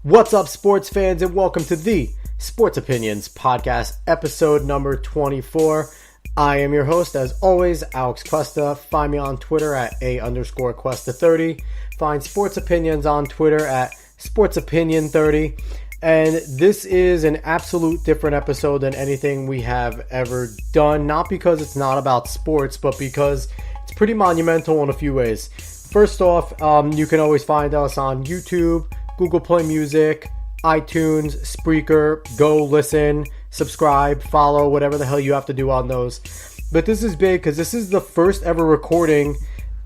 What's up, sports fans, and welcome to the Sports Opinions Podcast, episode number 24. I am your host, as always, Alex Cuesta. Find me on Twitter at @_Cuesta30. Find Sports Opinions on Twitter at SportsOpinion30. And this is an absolute different episode than anything we have ever done. Not because it's not about sports, but because it's pretty monumental in a few ways. First off, you can always find us on YouTube, Google Play Music, iTunes, Spreaker. Go listen, subscribe, follow, whatever the hell you have to do on those. But this is big because this is the first ever recording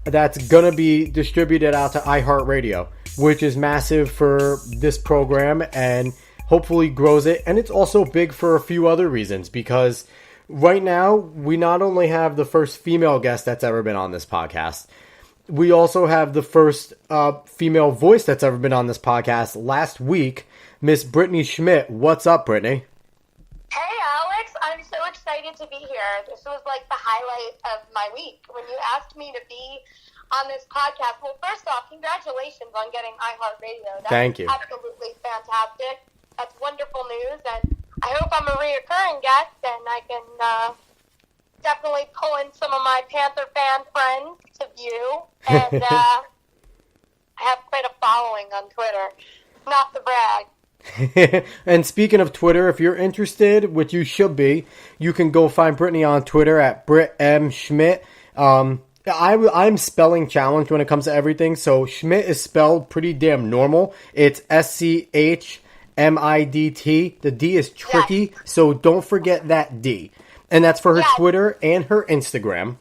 that's going to be distributed out to iHeartRadio, which is massive for this program and hopefully grows it. And it's also big for a few other reasons, because right now we not only have the first female guest that's ever been on this podcast, we also have the first female voice that's ever been on this podcast last week, Miss Brittany Schmidt. What's up, Brittany? Hey, Alex. I'm so excited to be here. This was like the highlight of my week when you asked me to be on this podcast. Well, first off, congratulations on getting iHeartRadio. Thank you. Absolutely fantastic. That's wonderful news, and I hope I'm a reoccurring guest, and I can definitely pull in some of my Panther fan friends to view, and I have quite a following on Twitter. Not to brag. And speaking of Twitter, if you're interested, which you should be, you can go find Brittany on Twitter at BrittM Schmidt. I'm spelling challenged when it comes to everything, so Schmidt is spelled pretty damn normal. It's SCHMIDT. The D is tricky, yes. So don't forget that D. And that's for her Twitter and her Instagram.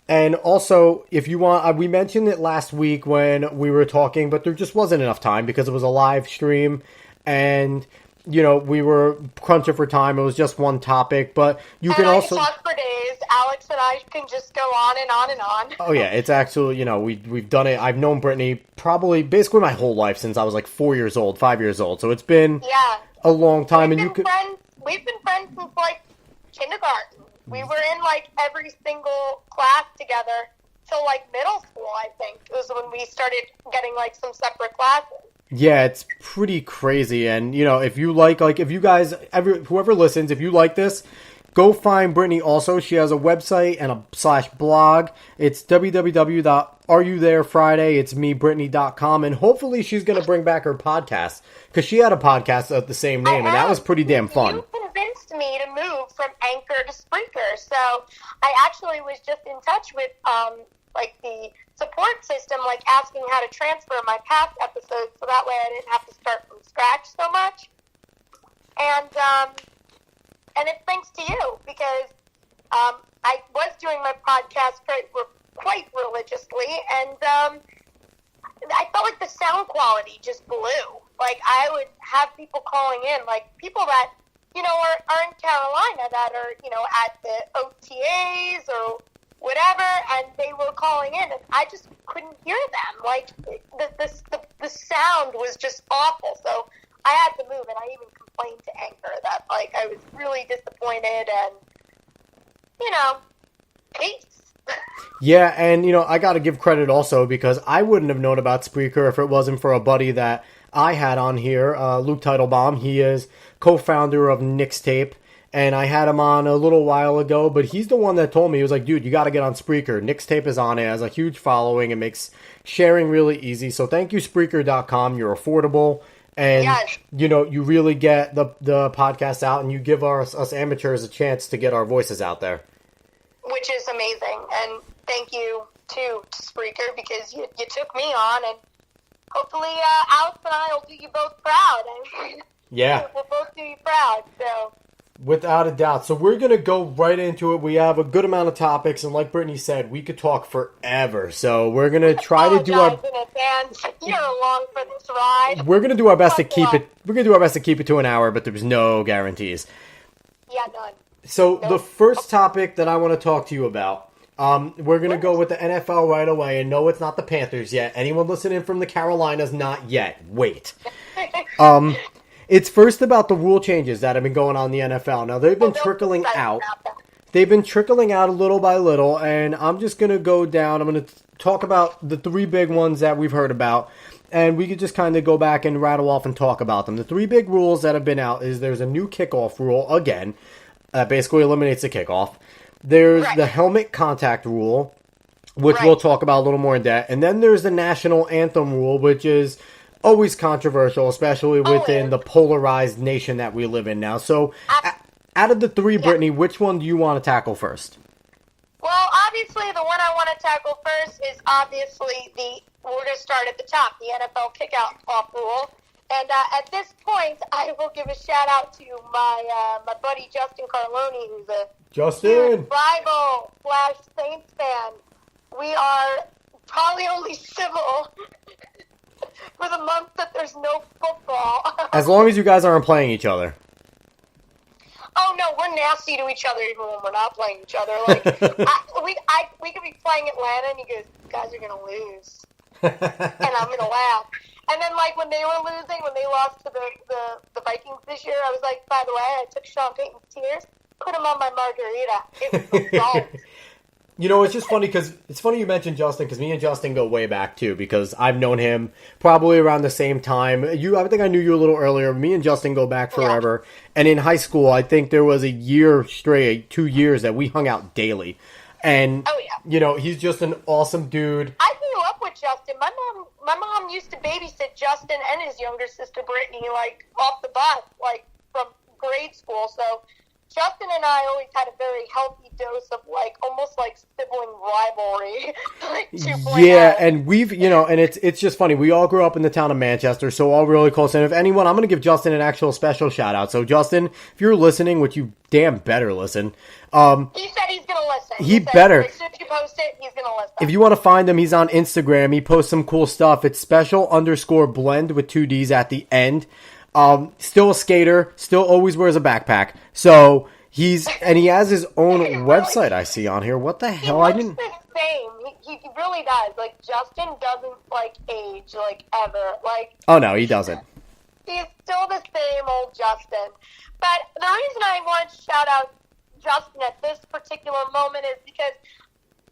And also, if you want, we mentioned it last week when we were talking, but there just wasn't enough time because it was a live stream and, you know, we were crunching for time. It was just one topic, but you can also talk for days. Alex and I can just go on and on and on. Oh yeah, it's actually, you know, we've done it. I've known Brittany basically my whole life since I was like 5 years old. So it's been a long time. We've been friends since like kindergarten. We were in like every single class together till like middle school, I think. It was when we started getting like some separate classes. Yeah, it's pretty crazy. And, you know, if you like if you guys, whoever listens, if you like this, go find Brittany also. She has a website and a /blog. It's www.areyoutherefriday. It's mebrittany.com. And hopefully she's going to bring back her podcast, because she had a podcast of the same name, and that was pretty damn fun. You convinced me to move from Anchor to Spreaker. So I actually was just in touch with like the support system, like asking how to transfer my past episodes so that way I didn't have to start from scratch so much. And it's thanks to you, because I was doing my podcast quite religiously, and I felt like the sound quality just blew. Like, I would have people calling in, like people that, you know, are in Carolina that are, you know, at the OTAs or whatever, and they were calling in, and I just couldn't hear them. Like, the sound was just awful, so I had to move, and I even complained to Anchor that, like, I was really disappointed, and, you know, peace. Yeah, and, you know, I got to give credit also, because I wouldn't have known about Spreaker if it wasn't for a buddy that I had on here, Luke Teitelbaum. He is co-founder of Nixtape, and I had him on a little while ago, but he's the one that told me. He was like, dude, you got to get on Spreaker. Nixtape is on it, has a huge following, it makes sharing really easy. So thank you, Spreaker.com. You're affordable, and, you know, you really get the podcast out, and you give us amateurs a chance to get our voices out there. Which is amazing, and thank you to Spreaker, because you took me on, and hopefully Alex and I will do you both proud. Yeah. We'll both do you proud, so. Without a doubt. So we're going to go right into it. We have a good amount of topics, and like Brittany said, we could talk forever. So we're going to try to do our... You're along for this ride. We're going to do our best to keep it... We're going to do our best to keep it to an hour, but there's no guarantees. Yeah, none. So the first topic that I want to talk to you about, we're going to go with the NFL right away. And no, it's not the Panthers yet. Anyone listening from the Carolinas, not yet. Wait. It's first about the rule changes that have been going on in the NFL. Now, they've been trickling out. They've been trickling out little by little, and I'm just going to go down. I'm going to talk about the three big ones that we've heard about. and we could just kind of go back and rattle off and talk about them. The 3 big rules that have been out is there's a new kickoff rule again, basically eliminates the kickoff. There's the helmet contact rule, which we'll talk about a little more in depth. And then there's the national anthem rule, which is always controversial, especially within the polarized nation that we live in now. So out of the 3, Brittany, which one do you want to tackle first? Well, obviously, the one I want to tackle first is obviously we're going to start at the top, the NFL kickoff rule. And at this point, I will give a shout-out to my buddy Justin Carloni, who's a huge rival / Saints fan. We are probably only civil for the month that there's no football. As long as you guys aren't playing each other. Oh, no, we're nasty to each other even when we're not playing each other. Like, we could be playing Atlanta, and he goes, "You guys are going to lose." And I'm going to laugh. And then, like, when they were losing, when they lost to the Vikings this year, I was like, by the way, I took Sean Payton's tears, put them on my margarita. It was salt. You know, it's just funny because it's funny you mentioned Justin because me and Justin go way back too because I've known him probably around the same time. I think I knew you a little earlier. Me and Justin go back forever. Yeah. And in high school, I think there was a year straight, 2 years that we hung out daily. And, you know, he's just an awesome dude. I grew up with Justin. My mom used to babysit Justin and his younger sister, Brittany, like, off the bus, like, from grade school. So Justin and I always had a very healthy dose of, like, almost like sibling rivalry. Yeah, and we've, you know, and it's just funny. We all grew up in the town of Manchester, so all really close. And if anyone, I'm going to give Justin an actual special shout out. So Justin, if you're listening, which you damn better listen. He said he's going to listen. He better. As soon as you post it, he's going to listen. If you want to find him, he's on Instagram. He posts some cool stuff. It's special_blend with 2 Ds at the end. Still a skater, still always wears a backpack. So he has his own website I see on here. What the hell? He looks the same. He really does. Like, Justin doesn't, like, age, like, ever. Like, oh, no, he doesn't. He's still the same old Justin. But the reason I want to shout out Justin at this particular moment is because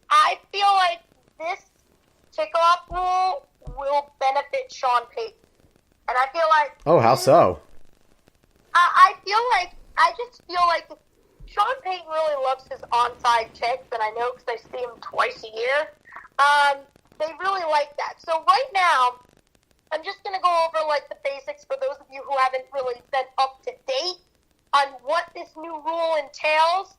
I feel like this kickoff rule will benefit Sean Payton. And I feel like... Oh, how so? I just feel like Sean Payton really loves his onside kicks, and I know because I see him twice a year. They really like that. So right now, I'm just going to go over, like, the basics for those of you who haven't really been up to date on what this new rule entails.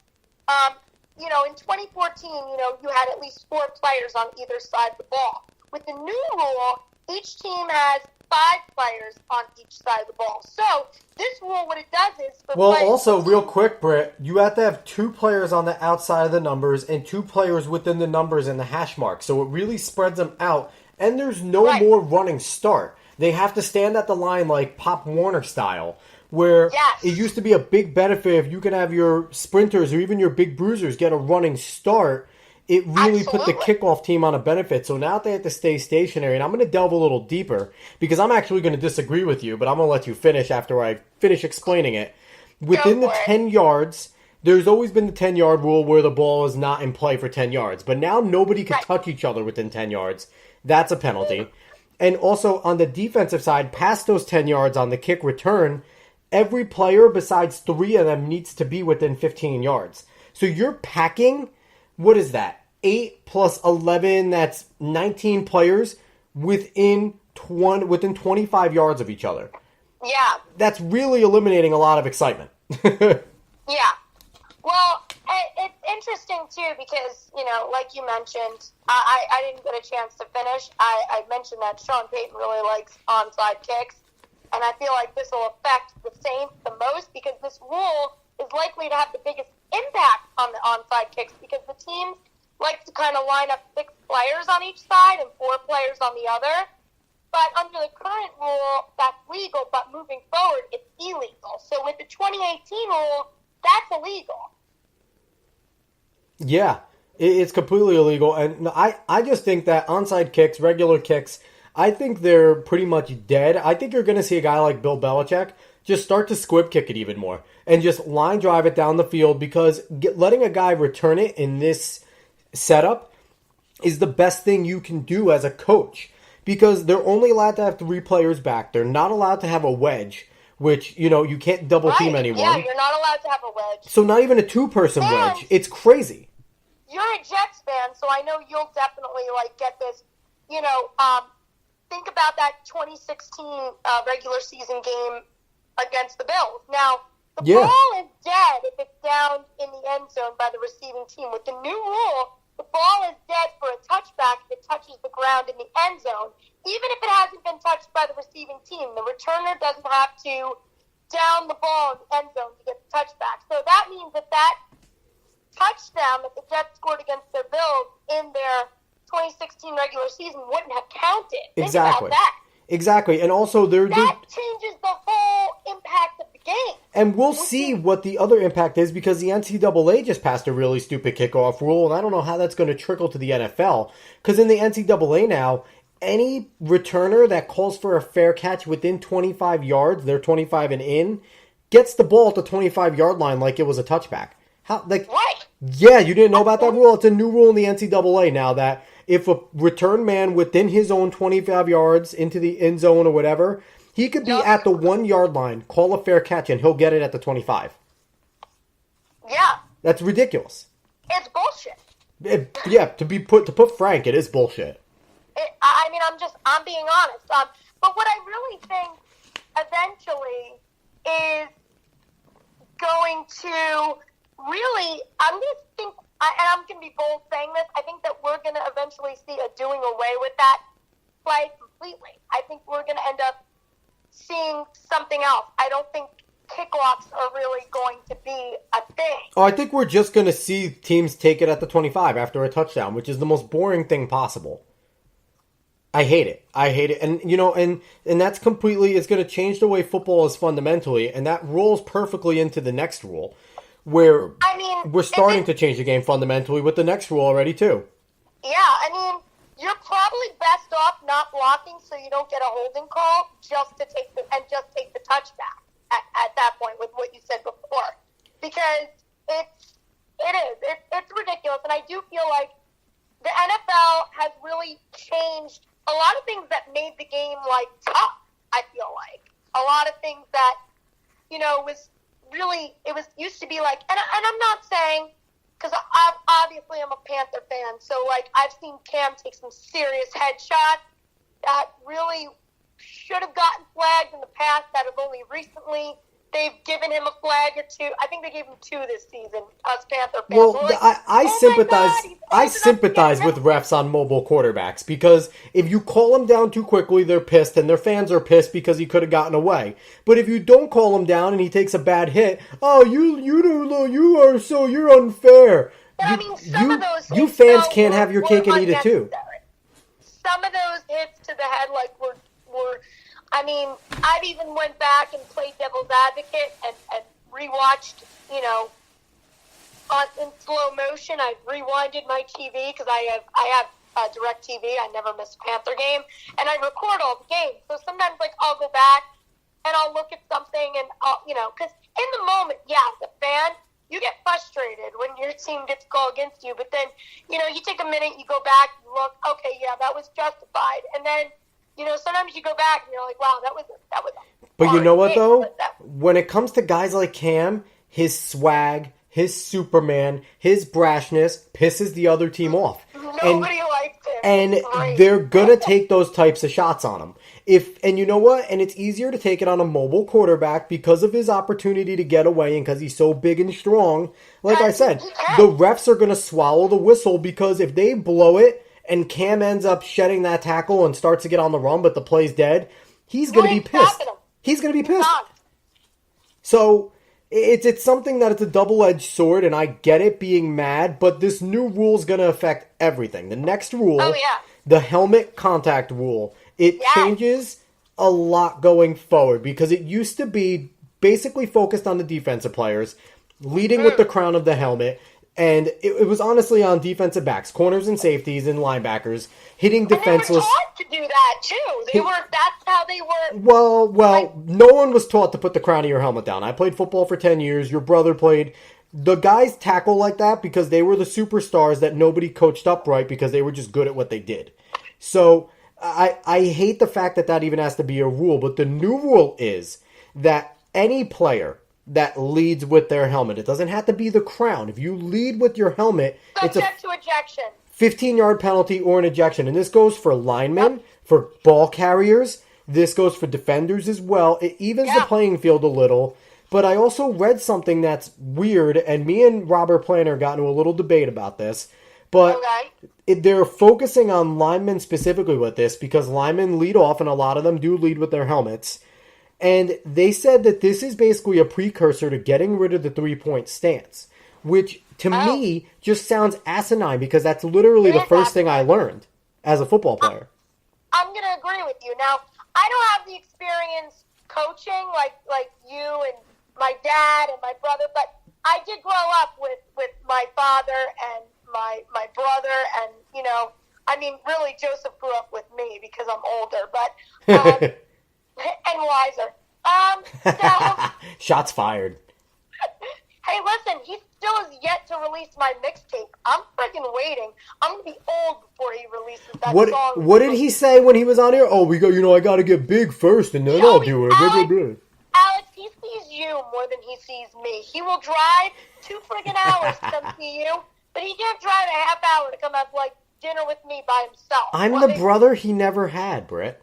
You know, in 2014, you know, you had at least 4 players on either side of the ball. With the new rule, each team has 5 players on each side of the ball. So this rule, what it does is... also, real quick, Britt, you have to have 2 players on the outside of the numbers and 2 players within the numbers and the hash mark. So it really spreads them out. And there's no more running start. They have to stand at the line like Pop Warner style, where it used to be a big benefit if you can have your sprinters or even your big bruisers get a running start. It really put the kickoff team on a benefit. So now they have to stay stationary. And I'm going to delve a little deeper because I'm actually going to disagree with you, but I'm going to let you finish after I finish explaining it. Within the 10 yards, there's always been the 10-yard rule where the ball is not in play for 10 yards. But now nobody can touch each other within 10 yards. That's a penalty. And also on the defensive side, past those 10 yards on the kick return, every player besides 3 of them needs to be within 15 yards. So you're packing... What is that? 8 plus 11, that's 19 players within 25 yards of each other. Yeah. That's really eliminating a lot of excitement. Yeah. Well, it's interesting, too, because, you know, like you mentioned, I didn't get a chance to finish. I mentioned that Sean Payton really likes onside kicks, and I feel like this will affect the Saints the most because this rule is likely to have the biggest impact on the onside kicks because the teams like to kind of line up 6 players on each side and 4 players on the other. But under the current rule, that's legal, but moving forward, it's illegal. So with the 2018 rule, that's illegal. Yeah, it's completely illegal. And I just think that onside kicks, regular kicks, I think they're pretty much dead. I think you're going to see a guy like Bill Belichick just start to squib kick it even more and just line drive it down the field because letting a guy return it in this setup is the best thing you can do as a coach because they're only allowed to have 3 players back. They're not allowed to have a wedge, which, you can't double team anyone. Yeah, you're not allowed to have a wedge. So not even a 2-person wedge. It's crazy. You're a Jets fan, so I know you'll definitely, get this. Think about that 2016 regular season game against the Bills. Now, the ball is dead if it's down in the end zone by the receiving team. With the new rule, the ball is dead for a touchback if it touches the ground in the end zone. Even if it hasn't been touched by the receiving team, the returner doesn't have to down the ball in the end zone to get the touchback. So that means that touchdown that the Jets scored against the Bills in their 2016 regular season wouldn't have counted. Exactly. Think about that. Exactly. And also, that changes the whole impact of the game. And we'll see what the other impact is, because the NCAA just passed a really stupid kickoff rule, and I don't know how that's going to trickle to the NFL. Because in the NCAA now, any returner that calls for a fair catch within 25 yards, they're 25 and in, gets the ball at the 25-yard line like it was a touchback. Right. Yeah, you didn't know about that rule? It's a new rule in the NCAA now that if a return man within his own 25 yards into the end zone or whatever, he could be at the 1-yard line, call a fair catch, and he'll get it at the 25. Yeah. That's ridiculous. It's bullshit. To put frank, it is bullshit. I'm being honest. But what I really think eventually is going to really, I'm going to be bold saying this, I think that we're going to eventually see a doing away with that play completely. I think we're going to end up seeing something else. I don't think kickoffs are really going to be a thing. Oh, I think we're just going to see teams take it at the 25 after a touchdown, which is the most boring thing possible. I hate it. And that's completely, it's going to change the way football is fundamentally, and that rolls perfectly into the next rule, where we're starting to change the game fundamentally with the next rule already, too. Yeah, you're probably best off not blocking so you don't get a holding call just take the touchback at that point with what you said before. Because it's ridiculous, and I do feel like the NFL has really changed a lot of things that made the game, tough, I feel like. A lot of things that, was really, used to be and I'm not saying, because obviously I'm a Panther fan, so, I've seen Cam take some serious headshots that really should have gotten flagged in the past that have only recently they've given him a flag or 2. I think they gave him 2 this season, us Panther fans. Well, I sympathize with refs on mobile quarterbacks, because if you call them down too quickly, they're pissed, and their fans are pissed because he could have gotten away. But if you don't call him down and he takes a bad hit, you're unfair. But, some of those you fans can't have your cake and eat it too. Some of those hits to the head, were I've even went back and played devil's advocate and rewatched, in slow motion. I've rewinded my TV because I have direct TV. I never miss a Panther game, and I record all the games. So sometimes, I'll go back and I'll look at something, and because in the moment, as a fan, you get frustrated when your team gets a goal against you. But then, you take a minute, you go back, you look, okay, that was justified, and then. Sometimes you go back and you're like, wow, that was But you know what, though? When it comes to guys like Cam, his swag, his Superman, his brashness pisses the other team off. Nobody likes him. And they're going to take those types of shots on him. And you know what? And it's easier to take it on a mobile quarterback because of his opportunity to get away and because he's so big and strong. Like I said, the refs are going to swallow the whistle, because if they blow it, and Cam ends up shedding that tackle and starts to get on the run, but the play's dead, he's going to be pissed. He's going to be pissed. So it's something that it's a double-edged sword, and I get it being mad, but this new rule is going to affect everything. The next rule, the helmet contact rule, it changes a lot going forward, because it used to be basically focused on the defensive players, leading with the crown of the helmet. And it was honestly on defensive backs, corners and safeties and linebackers, hitting defenseless. And they were taught to do that, too. That's how they were. Well, no one was taught to put the crown of your helmet down. I played football for 10 years. Your brother played. The guys tackle like that because they were the superstars that nobody coached up right because they were just good at what they did. So I hate the fact that even has to be a rule, but the new rule is that any player that leads with their helmet, it doesn't have to be the crown. If you lead with your helmet, subject to ejection. 15-yard penalty or an ejection. And this goes for linemen, for ball carriers. This goes for defenders as well. It evens the playing field a little. But I also read something that's weird, and me and Robert Planner got into a little debate about this. But they're focusing on linemen specifically with this because linemen lead off, and a lot of them do lead with their helmets. And they said that this is basically a precursor to getting rid of the three-point stance, which to me just sounds asinine because that's literally the first thing I learned as a football player. I'm going to agree with you. Now, I don't have the experience coaching like you and my dad and my brother, but I did grow up with my father and my brother, and, you know, I mean, really, Joseph grew up with me because I'm older, but, and wiser. So, shots fired. Hey, listen, he still has yet to release my mixtape. I'm freaking waiting. I'm going to be old before he releases that song. What did he say when he was on here? Oh, I got to get big first, and then I'll do it. Alex, he sees you more than he sees me. He will drive 2 friggin' hours to come see you, but he can't drive a half hour to come have, like, dinner with me by himself. I'm the brother he never had, Britt.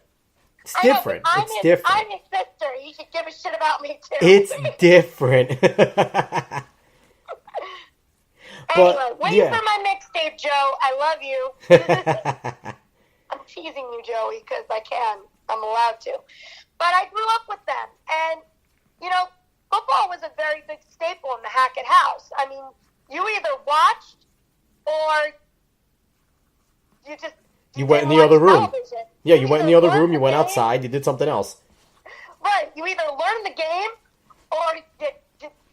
It's different. It's different. I'm his sister. He should give a shit about me, too. It's different. Anyway, wait for my mixtape, Joe. I love you. I'm teasing you, Joey, because I can. I'm allowed to. But I grew up with them. And, you know, football was a very big staple in the Hackett house. I mean, you either watched or you just... You went in the other room. Television. Yeah, you went in the other room, you went outside, you did something else. Right. You either learned the game or you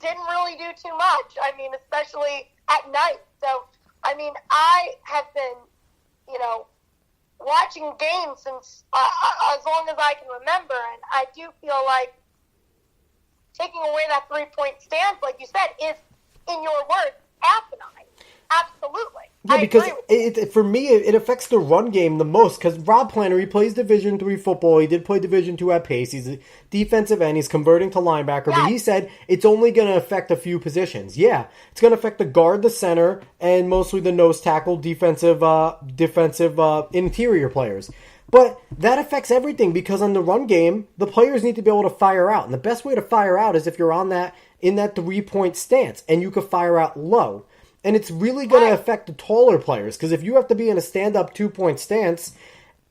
didn't really do too much. I mean, especially at night. So, I mean, I have been, you know, watching games since as long as I can remember, and I do feel like taking away that three-point stance, like you said, is, in your words, asinine. Absolutely. Yeah, because for me, it affects the run game the most. Because Rob Planner, he plays Division III football. He did play Division II at Pace. He's a defensive end. He's converting to linebacker. But he said it's only going to affect a few positions. Yeah, it's going to affect the guard, the center, and mostly the nose tackle, defensive interior players. But that affects everything because on the run game, the players need to be able to fire out. And the best way to fire out is if you're in that three-point stance, and you can fire out low. And it's really going to affect the taller players because if you have to be in a stand-up 2-point stance,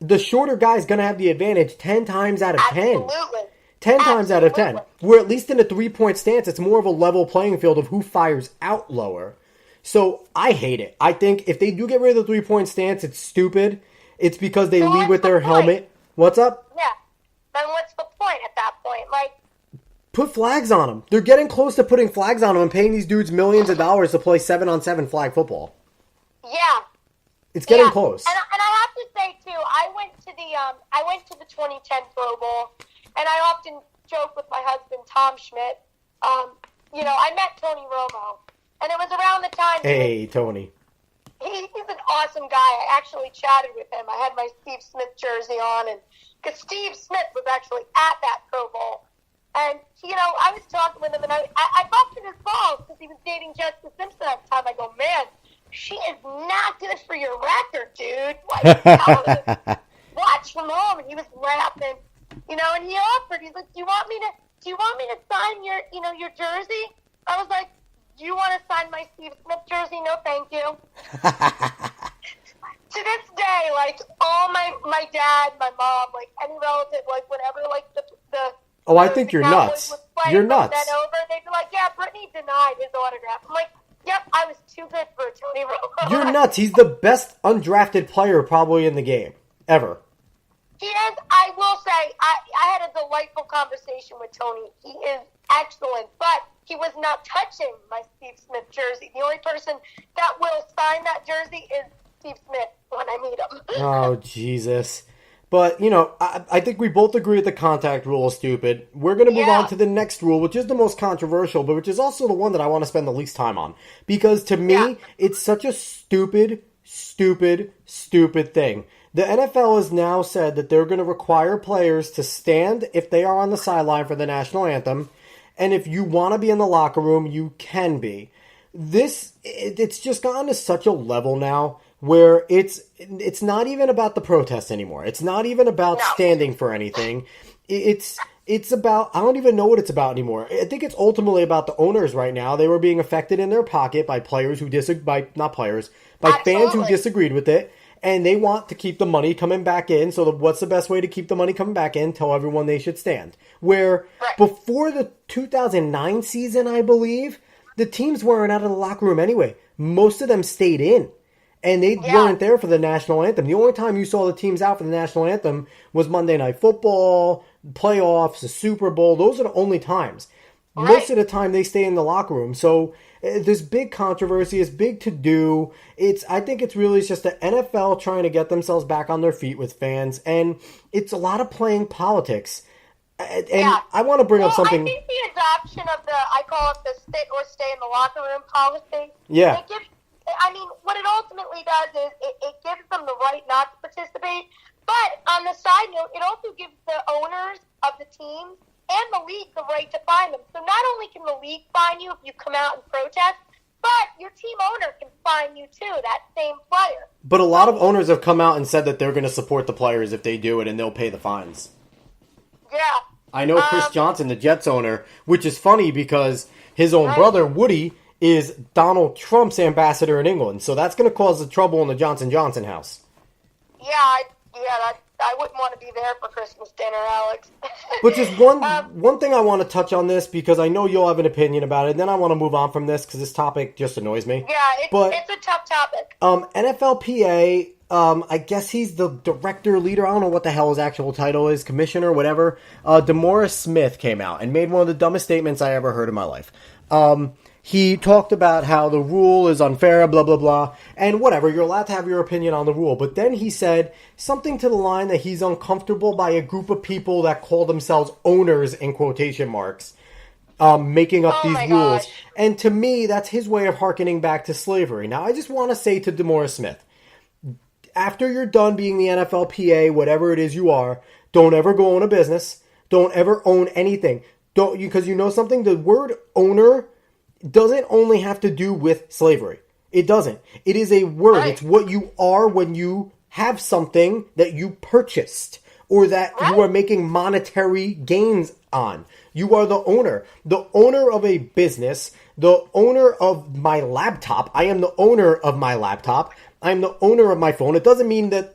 the shorter guy is going to have the advantage 10 times out of 10. Absolutely. 10 times out of 10. Where at least in a 3-point stance, it's more of a level playing field of who fires out lower. So I hate it. I think if they do get rid of the 3-point stance, it's stupid. It's because they lead with their helmet. What's up? Yeah. Then what's the point at that point? Like, put flags on them. They're getting close to putting flags on them and paying these dudes millions of dollars to play 7-on-7 flag football. Yeah. It's getting close. And I have to say, too, I went to the 2010 Pro Bowl, and I often joke with my husband, Tom Schmidt. You know, I met Tony Romo, and it was around the time... Hey, Tony. He's an awesome guy. I actually chatted with him. I had my Steve Smith jersey on, and because Steve Smith was actually at that Pro Bowl. And, you know, I was talking with him, and I busted his balls because he was dating Jessica Simpson at the time. I go, man, she is not good for your record, dude. Like, watch from home. And he was laughing, you know, and he offered. He's like, do you want me to sign your jersey? I was like, do you want to sign my Steve Smith jersey? No, thank you. To this day, like, all my dad, my mom, like, any relative, like, whatever, like, the oh, I think you're nuts. You're nuts. They'd be like, yeah, Brittany denied his autograph. I'm like, yep, I was too good for Tony Romo. You're nuts. He's the best undrafted player probably in the game, ever. He is. I will say, I had a delightful conversation with Tony. He is excellent, but he was not touching my Steve Smith jersey. The only person that will sign that jersey is Steve Smith when I meet him. Oh, Jesus. But, you know, I think we both agree that the contact rule is stupid. We're going to move on to the next rule, which is the most controversial, but which is also the one that I want to spend the least time on. Because to me, it's such a stupid thing. The NFL has now said that they're going to require players to stand if they are on the sideline for the national anthem, and if you want to be in the locker room, you can be. It's just gotten to such a level now where it's not even about the protest anymore. It's not even about standing for anything. It's about, I don't even know what it's about anymore. I think it's ultimately about the owners right now. They were being affected in their pocket by fans who disagreed with it, and they want to keep the money coming back in. So what's the best way to keep the money coming back in? Tell everyone they should stand. Where before the 2009 season, I believe, the teams weren't out of the locker room anyway. Most of them stayed in. And they weren't there for the national anthem. The only time you saw the teams out for the national anthem was Monday Night Football, playoffs, the Super Bowl. Those are the only times. Right. Most of the time they stay in the locker room. So this big controversy, it's big to do. I think it's really just the NFL trying to get themselves back on their feet with fans. And it's a lot of playing politics. And I want to bring up something. I think the adoption of I call it the sit or stay in the locker room policy. Yeah. What it ultimately does is it gives them the right not to participate. But on the side note, it also gives the owners of the teams and the league the right to fine them. So not only can the league fine you if you come out and protest, but your team owner can fine you too, that same player. But a lot of owners have come out and said that they're going to support the players if they do it, and they'll pay the fines. Yeah. I know Chris Johnson, the Jets owner, which is funny because his own brother, Woody, is Donald Trump's ambassador in England. So that's going to cause the trouble in the Johnson Johnson house. I wouldn't want to be there for Christmas dinner, Alex. But just one thing I want to touch on this, because I know you'll have an opinion about it, and then I want to move on from this because this topic just annoys me. Yeah, it's a tough topic. NFLPA, I guess he's the director, leader, I don't know what the hell his actual title is, commissioner, whatever. DeMaurice Smith came out and made one of the dumbest statements I ever heard in my life. He talked about how the rule is unfair, blah, blah, blah, and whatever, you're allowed to have your opinion on the rule. But then he said something to the line that he's uncomfortable by a group of people that call themselves owners, in quotation marks, making up these rules. And to me, that's his way of hearkening back to slavery. Now, I just want to say to DeMaurice Smith, after you're done being the NFLPA, whatever it is you are, don't ever go own a business. Don't ever own anything. Because you know something? The word owner doesn't only have to do with slavery. It doesn't. It is a word. Right. It's what you are when you have something that you purchased or that you are making monetary gains on. You are the owner. The owner of a business. The owner of my laptop. I am the owner of my laptop. I'm the owner of my phone. It doesn't mean that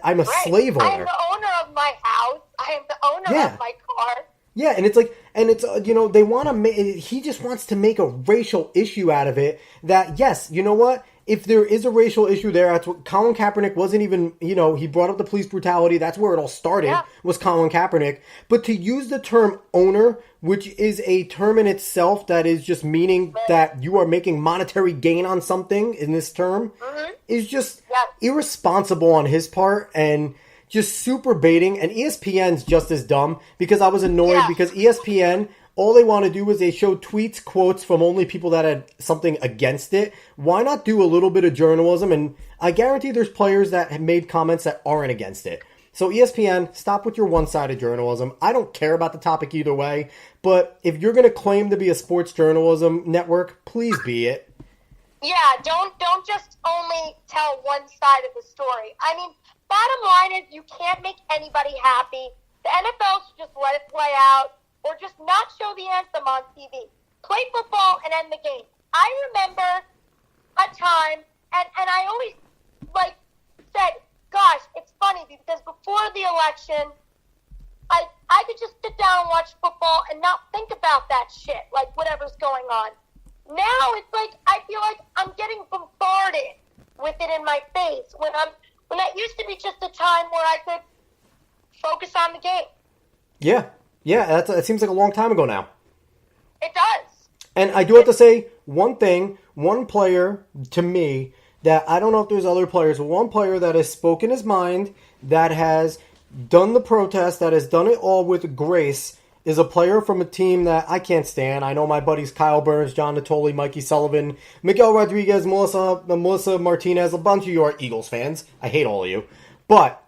I'm a slave owner. I am the owner of my house. I am the owner of my car. Yeah, and it's like, they want to he just wants to make a racial issue out of it that, yes, you know what? If there is a racial issue there, that's what Colin Kaepernick wasn't even, he brought up the police brutality. That's where it all started, was Colin Kaepernick. But to use the term owner, which is a term in itself that is just meaning that you are making monetary gain on something in this term, is just irresponsible on his part and just super baiting. And ESPN's just as dumb because I was annoyed because ESPN, all they want to do is they show tweets, quotes from only people that had something against it. Why not do a little bit of journalism? And I guarantee there's players that have made comments that aren't against it. So ESPN, stop with your one-sided journalism. I don't care about the topic either way, but if you're going to claim to be a sports journalism network, please be it. Yeah, don't just only tell one side of the story. I mean, bottom line is you can't make anybody happy. The NFL should just let it play out or just not show the anthem on TV. Play football and end the game. I remember a time, and I always, said, gosh, it's funny because before the election, I could just sit down and watch football and not think about that shit, whatever's going on. Now it's I feel like I'm getting bombarded with it in my face when that used to be just a time where I could focus on the game. Yeah, it seems like a long time ago now. It does. And I do have to say one player to me that I don't know if there's other players, but one player that has spoken his mind, that has done the protest, that has done it all with grace, is a player from a team that I can't stand. I know my buddies Kyle Burns, John Natoli, Mikey Sullivan, Miguel Rodriguez, Melissa Martinez, a bunch of you are Eagles fans. I hate all of you. But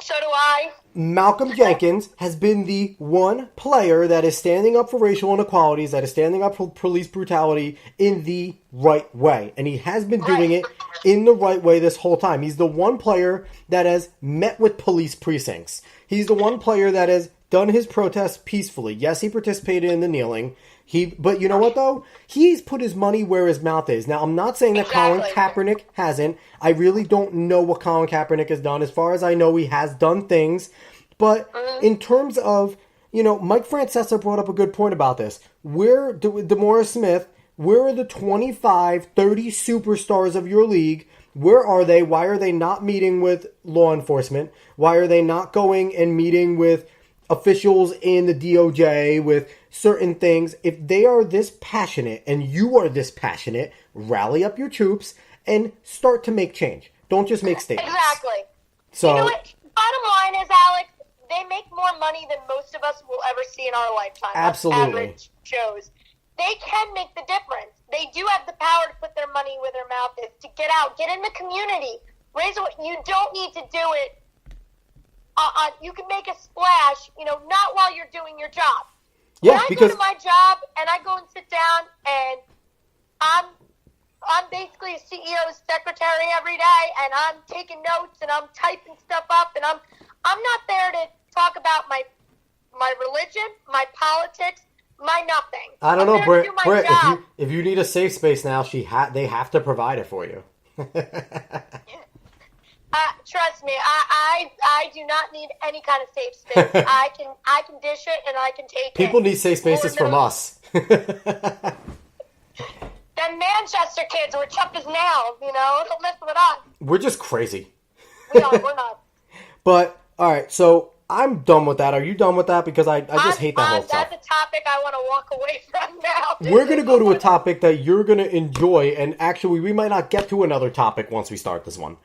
so do I. Malcolm Jenkins has been the one player that is standing up for racial inequalities, that is standing up for police brutality in the right way. And he has been doing it in the right way this whole time. He's the one player that has met with police precincts. He's the one player that has done his protests peacefully. Yes, he participated in the kneeling. But you know what, though? He's put his money where his mouth is. Now, I'm not saying that Colin Kaepernick hasn't. I really don't know what Colin Kaepernick has done. As far as I know, he has done things. But in terms of, Mike Francesa brought up a good point about this. Where, DeMaurice Smith, where are the 25, 30 superstars of your league? Where are they? Why are they not meeting with law enforcement? Why are they not going and meeting with officials in the DOJ with certain things? If they are this passionate and you are this passionate, rally up your troops and start to make change. Don't just make statements. Exactly. So, you know what? Bottom line is, Alex, they make more money than most of us will ever see in our lifetime. Absolutely. Average Joes. They can make the difference. They do have the power to put their money where their mouth is, to get out, get in the community. You don't need to do it. You can make a splash, not while you're doing your job. Yeah, when I go to my job and I go and sit down and I'm basically a CEO's secretary every day and I'm taking notes and I'm typing stuff up and I'm not there to talk about my religion, my politics, my nothing. I don't know, Britt, if you need a safe space now, they have to provide it for you. Trust me, I do not need any kind of safe space. I can dish it and I can take it. People need safe spaces from us. Them Manchester kids were tough as nails, don't mess with us. We're just crazy. We're not. But, alright, so I'm done with that. Are you done with that? Because I just hate that whole stuff. That's a topic I want to walk away from now. We're going to go to a topic that you're going to enjoy, and actually we might not get to another topic once we start this one.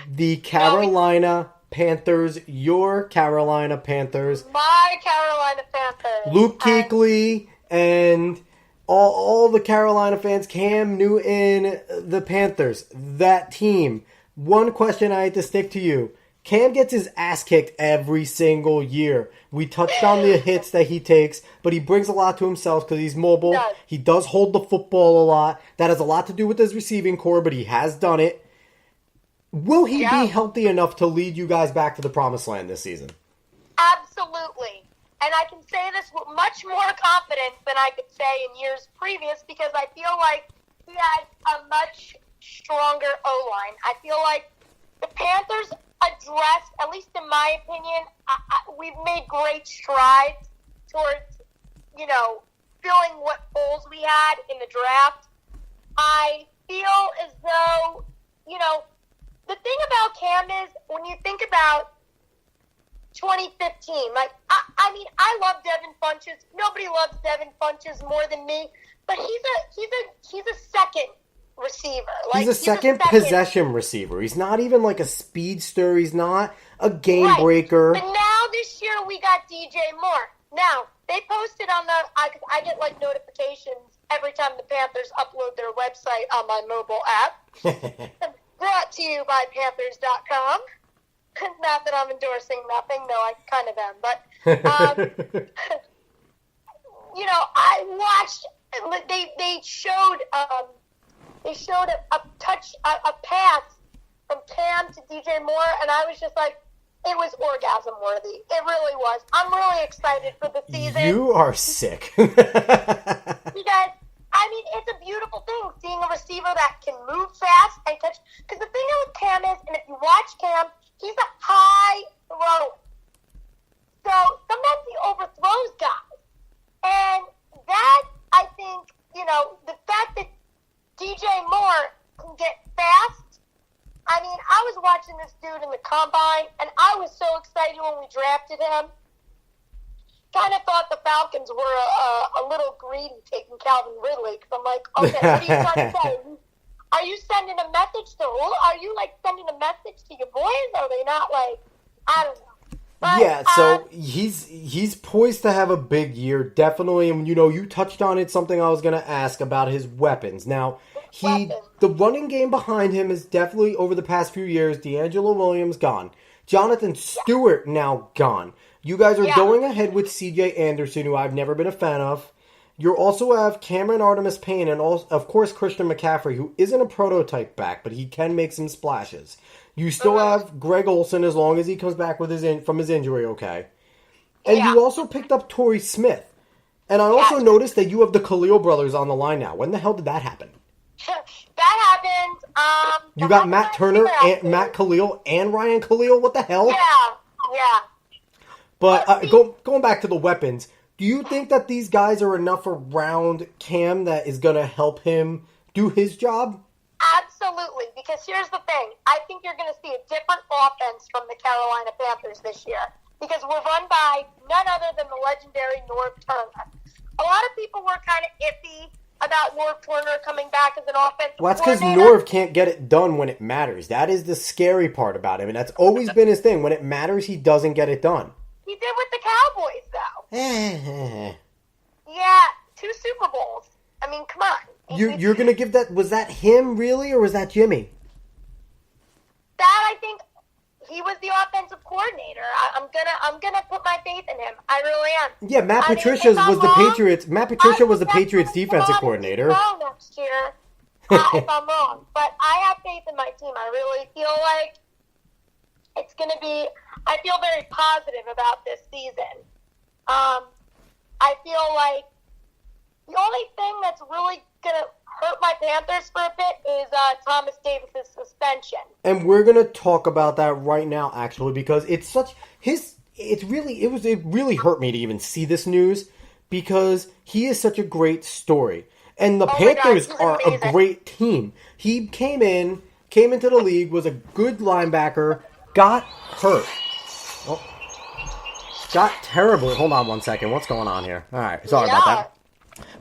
The Carolina Panthers, your Carolina Panthers. My Carolina Panthers. Luke Kuechly and all the Carolina fans, Cam Newton, the Panthers, that team. One question I had to stick to you. Cam gets his ass kicked every single year. We touched on the hits that he takes, but he brings a lot to himself because he's mobile. He does hold the football a lot. That has a lot to do with his receiving core, but he has done it. Will he be healthy enough to lead you guys back to the promised land this season? Absolutely. And I can say this with much more confidence than I could say in years previous because I feel like he has a much stronger O-line. I feel like the Panthers addressed, at least in my opinion, we've made great strides towards, filling what holes we had in the draft. I feel as though, the thing about Cam is when you think about 2015, I love Devin Funchess. Nobody loves Devin Funchess more than me, but he's a second receiver. He's a second possession receiver. He's not even like a speedster. He's not a game breaker. But now this year we got DJ Moore. Now they posted on I get like notifications every time the Panthers upload their website on my mobile app. Brought to you by Panthers.com. Not that I'm endorsing nothing. No, I kind of am. But, I watched, they showed a pass from Cam to DJ Moore, and I was just like, it was orgasm worthy. It really was. I'm really excited for the season. You are sick. Because it's a beautiful thing seeing a receiver that can move fast and catch. Because the thing with Cam is, and if you watch Cam, he's a high thrower. So sometimes he overthrows guys. And that, I think, the fact that DJ Moore can get fast. I was watching this dude in the combine, and I was so excited when we drafted him. Kind of thought the Falcons were a little greedy taking Calvin Ridley because I'm like, okay, what are you trying to say? Are you sending a message to? Are you sending a message to your boys? Are they not I don't know. But, so he's poised to have a big year, definitely. And you touched on it. Something I was going to ask about his weapons. Now The running game behind him is definitely, over the past few years, D'Angelo Williams gone. Jonathan Stewart now gone. You guys are going ahead with C.J. Anderson, who I've never been a fan of. You also have Cameron Artemis-Payne and, also, of course, Christian McCaffrey, who isn't a prototype back, but he can make some splashes. You still have Greg Olsen as long as he comes back with from his injury, okay? And you also picked up Torrey Smith. And I also noticed that you have the Khalil brothers on the line now. When the hell did that happen? That happened. You got Matt Turner, and Matt Khalil, and Ryan Khalil? What the hell? Yeah. But going back to the weapons, do you think that these guys are enough around Cam that is going to help him do his job? Absolutely, because here's the thing. I think you're going to see a different offense from the Carolina Panthers this year because we're run by none other than the legendary Norv Turner. A lot of people were kind of iffy about Norv Turner coming back as an offensive Well, that's because coordinator. Norv can't get it done when it matters. That is the scary part about him, and that's always been his thing. When it matters, he doesn't get it done. He did with the Cowboys, though. Yeah, 2 Super Bowls. I mean, come on. You're going to give that... Was that him, really, or was that Jimmy? That, I think, he was the offensive coordinator. I'm gonna put my faith in him. I really am. Yeah, Matt Patricia was the Patriots. Matt Patricia was the Patriots defensive coordinator. Next year, if I'm wrong, but I have faith in my team. I really feel like it's gonna be. I feel very positive about this season. I feel like the only thing that's really gonna hurt my Panthers for a bit is Thomas Davis's suspension. And we're gonna talk about that right now, actually, because it really hurt me to even see this news because he is such a great story, and the Panthers are a great team. He came into the league, was a good linebacker, got hurt. Oh, got terrible. Hold on one second. What's going on here? All right, sorry about that.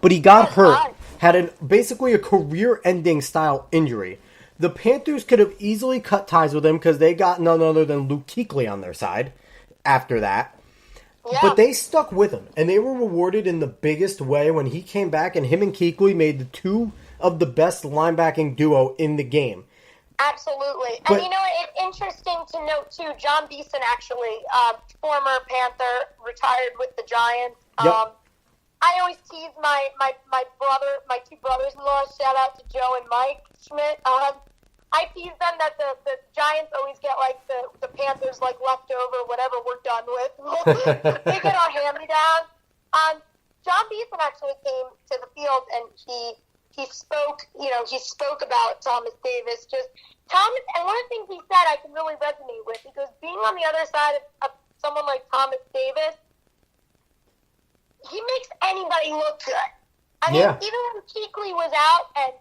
But he got hurt. Had basically a career-ending style injury. The Panthers could have easily cut ties with him because they got none other than Luke Kuechly on their side after that. Yeah. But they stuck with him, and they were rewarded in the biggest way when he came back, and him and Kuechly made the 2 of the best linebacking duo in the game. Absolutely. And it's interesting to note, too, John Beeson actually, former Panther, retired with the Giants. Yep. I always tease my 2 brothers-in-law, shout out to Joe and Mike Schmidt. I tease them that the Giants always get, like, the Panthers, like, leftover, whatever we're done with. They get our hand-me-down. John Beeson actually came to the field, and he spoke, he spoke about Thomas Davis. And one of the things he said I can really resonate with, because being on the other side of someone like Thomas Davis, he makes anybody look good. I mean, even when Kuechly was out and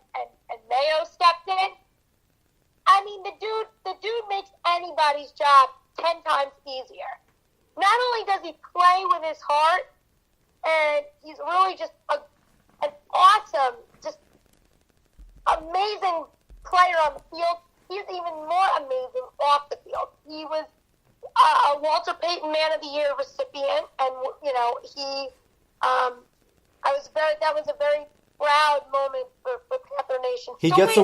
Mayo stepped in, I mean, the dude makes anybody's job 10 times easier. Not only does he play with his heart, and he's really just an awesome, just amazing player on the field, he's even more amazing off the field. He was a Walter Payton Man of the Year recipient, and, that was a very proud moment for Panther Nation. He gets to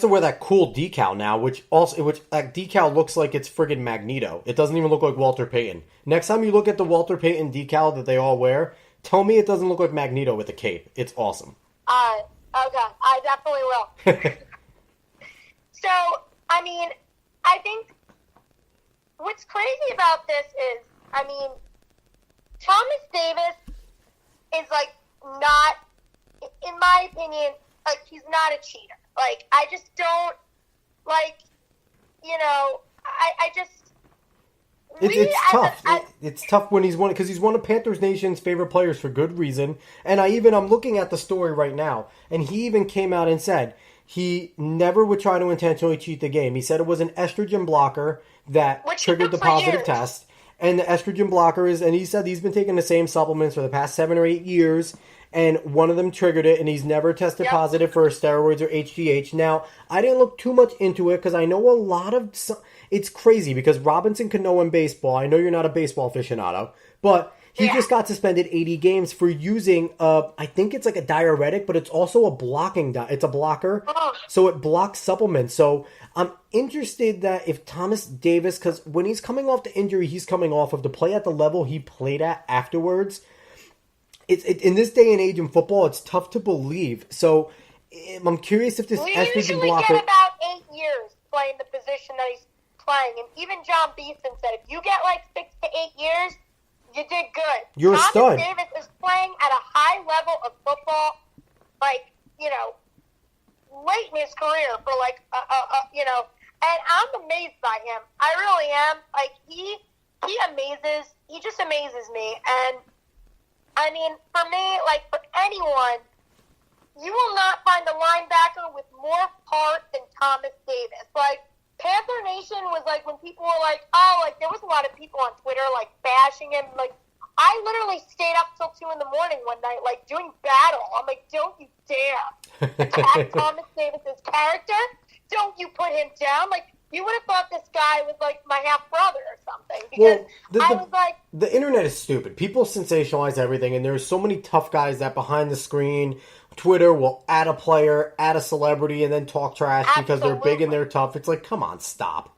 wear that cool decal now, which that decal looks like it's friggin' Magneto. It doesn't even look like Walter Payton. Next time you look at the Walter Payton decal that they all wear, tell me it doesn't look like Magneto with a cape. It's awesome. Okay, I definitely will. So, I mean, I think what's crazy about this is, I mean, Thomas Davis is, like, not, in my opinion, like, he's not a cheater. Like, I just don't, like, I just... It's tough. It's tough when he's one, because he's one of Panthers Nation's favorite players for good reason. And I'm looking at the story right now, and he even came out and said he never would try to intentionally cheat the game. He said it was an estrogen blocker that triggered the positive test. And the estrogen blocker and he said he's been taking the same supplements for the past 7 or 8 years, and one of them triggered it, and he's never tested positive for steroids or HGH. Now, I didn't look too much into it because I know a lot of... It's crazy because Robinson Cano in baseball, I know you're not a baseball aficionado, but He just got suspended 80 games for using, I think it's like a diuretic, but it's also a blocking, it's a blocker. So it blocks supplements. So I'm interested that if Thomas Davis, because when he's coming off the injury he's coming off of, to play at the level he played at afterwards, in this day and age in football, it's tough to believe. So I'm curious if this estrogen blocker... get about 8 years playing the position that he's playing. And even John Beeson said, if you get like 6 to 8 years, you did good. You're a stud. Thomas Davis is playing at a high level of football, like, late in his career for like, and I'm amazed by him. I really am. Like, he just amazes me. And I mean, for me, like for anyone, you will not find a linebacker with more heart than Thomas Davis. Like, Panther Nation was like, when people were like, oh, like, there was a lot of people on Twitter, like, bashing him. Like, I literally stayed up till 2 in the morning one night, like, doing battle. I'm like, don't you dare attack Thomas Davis's character. Don't you put him down. Like, you would have thought this guy was, like, my half-brother or something. Because I was like... The internet is stupid. People sensationalize everything, and there's so many tough guys that behind the screen, Twitter will add a player, add a celebrity, and then talk trash because they're big and they're tough. It's like, come on, stop.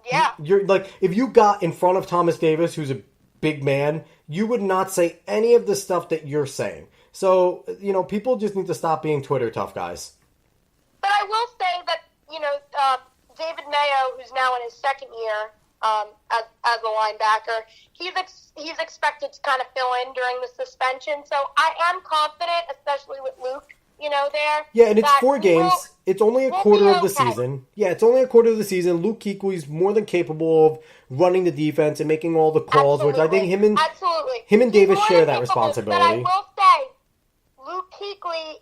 Yeah. You're like, if you got in front of Thomas Davis, who's a big man, you would not say any of the stuff that you're saying. So, people just need to stop being Twitter tough guys. But I will say that, David Mayo, who's now in his second year as a linebacker, he's expected to kind of fill in during the suspension. So I am confident, especially with Luke, there. Yeah, and it's 4 games. It's only a quarter of the season. Yeah, it's only a quarter of the season. Luke Kuechly's more than capable of running the defense and making all the calls, which I think him and Davis share that responsibility. But I will say, Luke Kuechly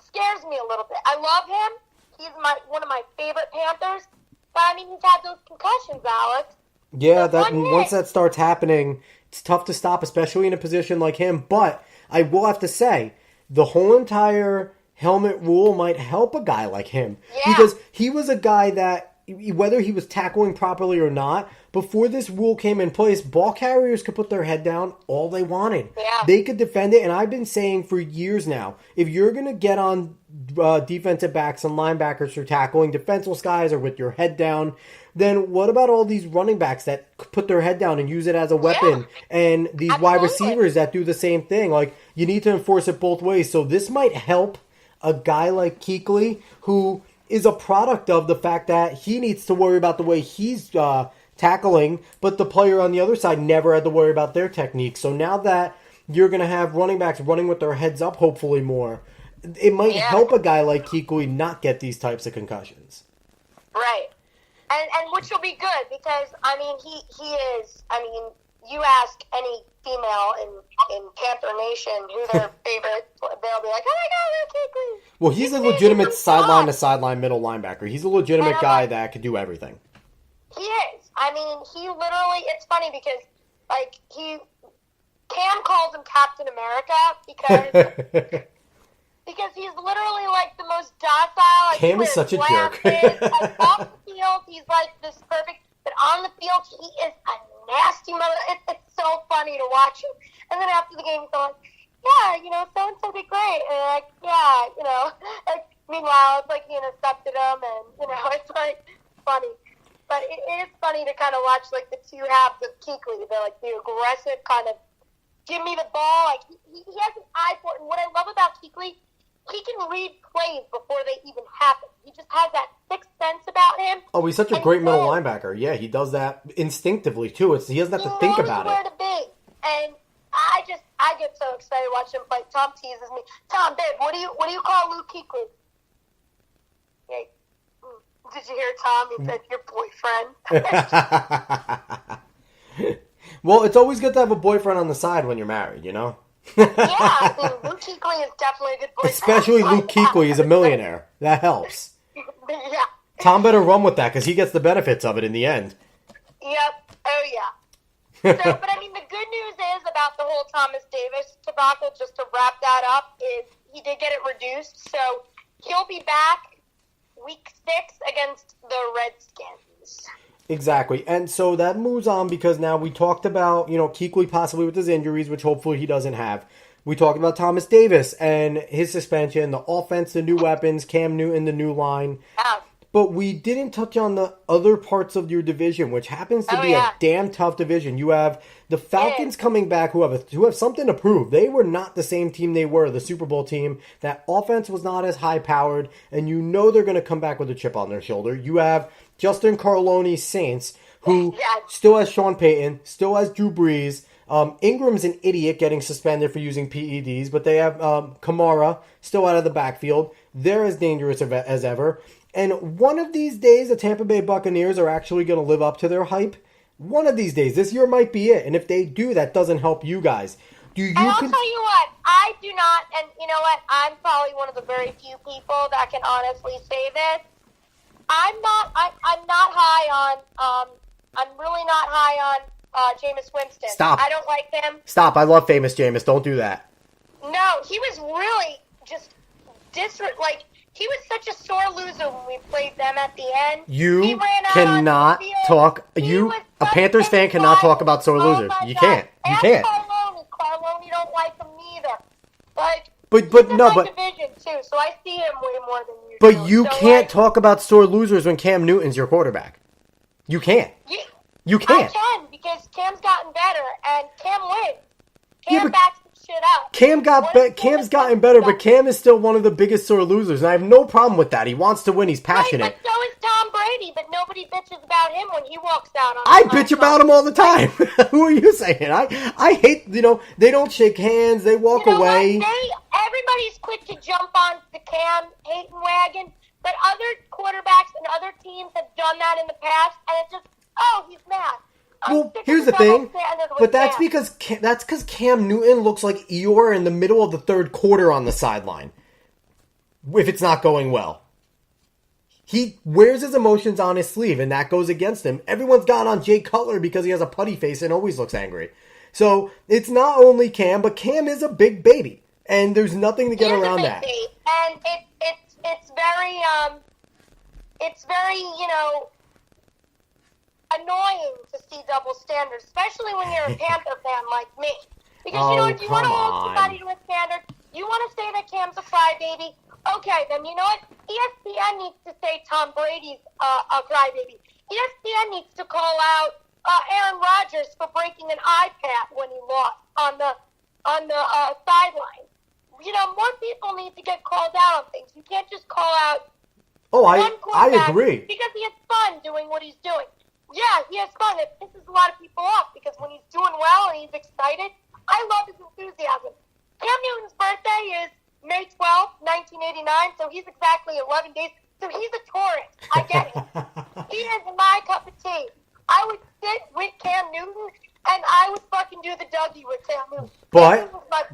scares me a little bit. I love him. He's one of my favorite Panthers. But, I mean, he's had those concussions, Alex. Yeah, once that starts happening, it's tough to stop, especially in a position like him. But I will have to say, the whole entire helmet rule might help a guy like him. Yeah. Because he was a guy that, whether he was tackling properly or not, before this rule came in place, ball carriers could put their head down all they wanted. Yeah. They could defend it, and I've been saying for years now, if you're going to get on defensive backs and linebackers for tackling defenseless guys or with your head down, then what about all these running backs that put their head down and use it as a weapon? Yeah. And these wide receivers that do the same thing. Like, you need to enforce it both ways. So this might help a guy like Kuechly, who is a product of the fact that he needs to worry about the way he's tackling, but the player on the other side never had to worry about their technique. So now that you're going to have running backs running with their heads up, hopefully more, it might help a guy like Kuechly not get these types of concussions. Right. And which will be good because, I mean, he is, I mean, you ask any female in Panther Nation who their favorite, they'll be like, oh my God, Luke Kuechly. Well, he's a legitimate sideline-to-sideline middle linebacker. He's a legitimate guy that could do everything. He is. I mean, he literally, it's funny because, like, Cam calls him Captain America because he's literally, like, the most docile. Like, Cam is such a jerk. Like, off the field, he's, like, this perfect, but on the field, he is a nasty mother. It's so funny to watch him. And then after the game, he's like, yeah, so-and-so did great. And they're like, yeah, like, meanwhile, it's like he intercepted him, and, it's, like, funny. But it is funny to kind of watch, like, the two halves of Kuechly. They're, like, the aggressive kind of, give me the ball. Like, he has an eye for it. And what I love about Kuechly, he can read plays before they even happen. He just has that sixth sense about him. Oh, he's such a great middle linebacker. Yeah, he does that instinctively, too. He doesn't have to think about it. He knows where to be. And I get so excited watching him play. Tom teases me. Tom, babe, what do you call Luke Kuechly? Yeah. Did you hear Tom? He said, your boyfriend. Well, it's always good to have a boyfriend on the side when you're married, Yeah, I mean, Luke Kuechly is definitely a good boyfriend. Especially Luke Kuechly. He's a millionaire. That helps. Yeah. Tom better run with that because he gets the benefits of it in the end. Yep. Oh, yeah. But I mean, the good news is about the whole Thomas Davis debacle, just to wrap that up, is he did get it reduced. So he'll be back Week 6 against the Redskins. Exactly. And so that moves on because now we talked about, Kuechly possibly with his injuries, which hopefully he doesn't have. We talked about Thomas Davis and his suspension, the offense, the new weapons, Cam Newton, the new line. Yeah. But we didn't touch on the other parts of your division, which happens to be a damn tough division. You have the Falcons coming back who have something to prove. They were not the same team they were, the Super Bowl team. That offense was not as high-powered, and they're going to come back with a chip on their shoulder. You have Justin Carlone's Saints, who still has Sean Payton, still has Drew Brees. Ingram's an idiot getting suspended for using PEDs, but they have Kamara still out of the backfield. They're as dangerous as ever. And one of these days, the Tampa Bay Buccaneers are actually going to live up to their hype. One of these days. This year might be it. And if they do, that doesn't help you guys. I'll tell you what, I do not, and you know what, I'm probably one of the very few people that can honestly say this. I'm not high on, I'm really not high on Jameis Winston. Stop. I don't like him. Stop. I love famous Jameis. Don't do that. No, he was really just he was such a sore loser when we played them at the end. You cannot talk. A Panthers fan cannot talk about sore losers. You can't. You can't. Carlone, don't like him neither. But division too, so I see him way more than you. But you can't talk about sore losers when Cam Newton's your quarterback. You can't. You can't. I can because Cam's gotten better and Cam wins. Cam backs shit up. Cam's gotten better, but Cam is still one of the biggest sore losers, and I have no problem with that. He wants to win. He's passionate. Right, but so is Tom Brady, but nobody bitches about him when he walks out on I bitch about him all the time. Who are you saying? I hate, they don't shake hands. They walk away. Everybody's quick to jump on the Cam hating wagon, but other quarterbacks and other teams have done that in the past, and it's just, he's mad. Well, here's the thing, but that's because Cam Newton looks like Eeyore in the middle of the third quarter on the sideline. If it's not going well, he wears his emotions on his sleeve, and that goes against him. Everyone's gone on Jay Cutler because he has a putty face and always looks angry. So it's not only Cam, but Cam is a big baby, and there's nothing to get around that. And it's very annoying to see double standards, especially when you're a Panther fan like me. Because if you want to hold somebody to a standard, you want to say that Cam's a crybaby. Okay, then you know what? ESPN needs to say Tom Brady's a crybaby. ESPN needs to call out Aaron Rodgers for breaking an iPad when he lost on the sideline. More people need to get called out on things. You can't just call out. I agree. Because he has fun doing what he's doing. Yeah, he has fun. It pisses a lot of people off because when he's doing well and he's excited, I love his enthusiasm. Cam Newton's birthday is May 12th, 1989, so he's exactly 11 days. So he's a Taurus. I get it. He is my cup of tea. I would sit with Cam Newton and I would fucking do the Dougie with Cam Newton. But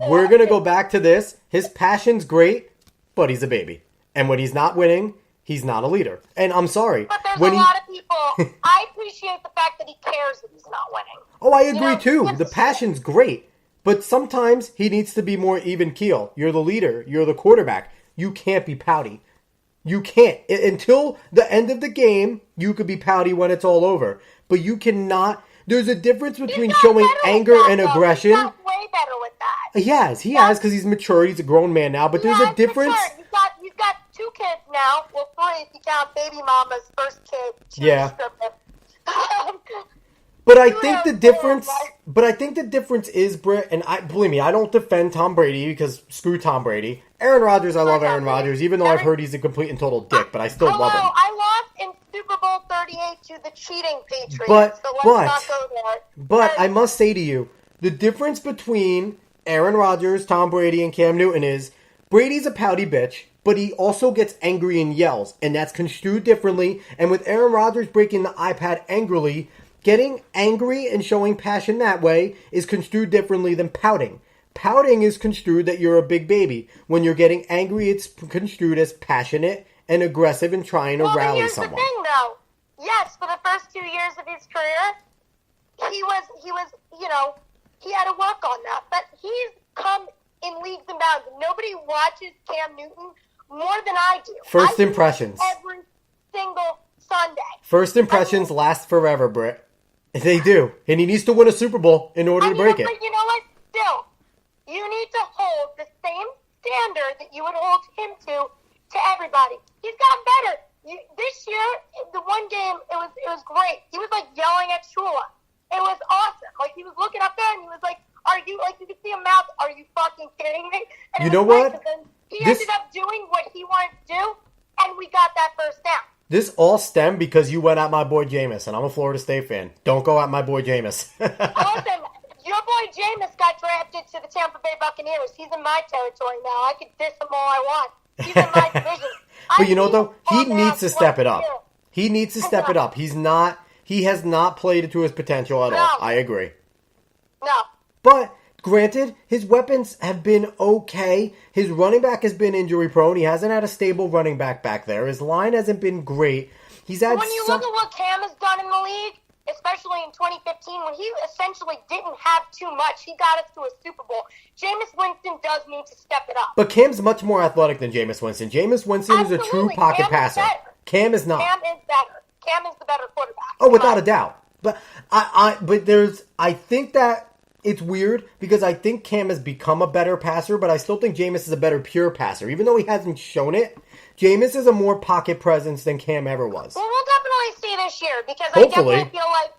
we're going to go back to this. His passion's great, but he's a baby. And when he's not winning, he's not a leader. And I'm sorry. But there's a lot of people. I appreciate the fact that he cares that he's not winning. I agree too. The passion's great. But sometimes he needs to be more even keel. You're the leader. You're the quarterback. You can't be pouty. You can't. Until the end of the game, you could be pouty when it's all over. But you cannot. There's a difference between showing anger and aggression. He's got way better with that. He has, because he's matured. He's a grown man now. But there's a difference. He's got 2 kids now. Well, 3 if you count baby mama's first kid. Yeah. But I think the difference is, Britt, and believe me, I don't defend Tom Brady because screw Tom Brady. Aaron Rodgers, I love Aaron Rodgers, even though I've heard he's a complete and total dick, but I still love him. I lost in Super Bowl 38 to the cheating Patriots, so let's not go there. But I must say to you, the difference between Aaron Rodgers, Tom Brady, and Cam Newton is Brady's a pouty bitch, but he also gets angry and yells, and that's construed differently. And with Aaron Rodgers breaking the iPad angrily, getting angry and showing passion that way is construed differently than pouting. Pouting is construed that you're a big baby. When you're getting angry, it's construed as passionate and aggressive and trying to rally someone. Here's the thing, though. Yes, for the first 2 years of his career, he was, he had to work on that. But he's come in leaps and bounds. Nobody watches Cam Newton more than I do. First impressions. Every single Sunday. First impressions last forever, Britt. They do. And he needs to win a Super Bowl in order to break it. But you know what? Still, you need to hold the same standard that you would hold him to everybody. He's gotten better. This year, the one game, it was great. He was like yelling at Shula. It was awesome. Like he was looking up there and he was like, "Are you like you could see him mouth? Are you fucking kidding me?" And you know what? He ended up doing what he wanted to do, and we got that first down. This all stemmed because you went at my boy Jameis, and I'm a Florida State fan. Don't go at my boy Jameis. Listen, your boy Jameis got drafted to the Tampa Bay Buccaneers. He's in my territory now. I can diss him all I want. He's in my division. But you know, though, he needs to step it up. He needs to step it up. He has not played it to his potential at all. I agree. No. But, granted, his weapons have been okay. His running back has been injury prone. He hasn't had a stable running back there. His line hasn't been great. He's had when you look at what Cam has done in the league, especially in 2015, when he essentially didn't have too much, he got us to a Super Bowl. Jameis Winston does need to step it up. But Cam's much more athletic than Jameis Winston. Jameis Winston is a true pocket passer. Cam is not. Cam is better. Cam is the better quarterback. Oh, without a doubt. But I think that it's weird because I think Cam has become a better passer, but I still think Jameis is a better pure passer. Even though he hasn't shown it, Jameis is a more pocket presence than Cam ever was. Well, we'll definitely see this year because Hopefully. I definitely feel like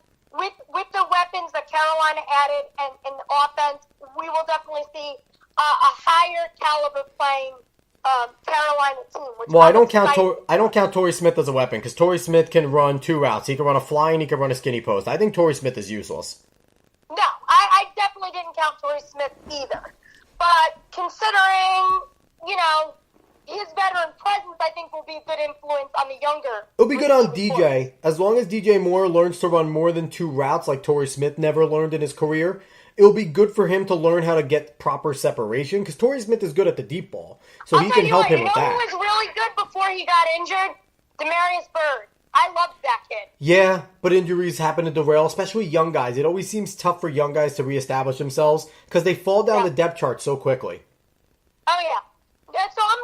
with the weapons that Carolina added and the offense, we will definitely see a higher caliber playing Carolina team. Well, I don't count Torrey Smith as a weapon because Torrey Smith can run two routes. He can run a fly and he can run a skinny post. I think Torrey Smith is useless. No, I definitely didn't count Torrey Smith either. But considering, his veteran presence, I think will be a good influence on the younger. It'll be good on DJ. As long as DJ Moore learns to run more than two routes like Torrey Smith never learned in his career, it'll be good for him to learn how to get proper separation because Torrey Smith is good at the deep ball. So he can help him with that. Who was really good before he got injured? Demarius Byrd. I loved that kid. Yeah, but injuries happen to derail, especially young guys. It always seems tough for young guys to reestablish themselves because they fall down the depth chart so quickly. Oh, yeah. So I'm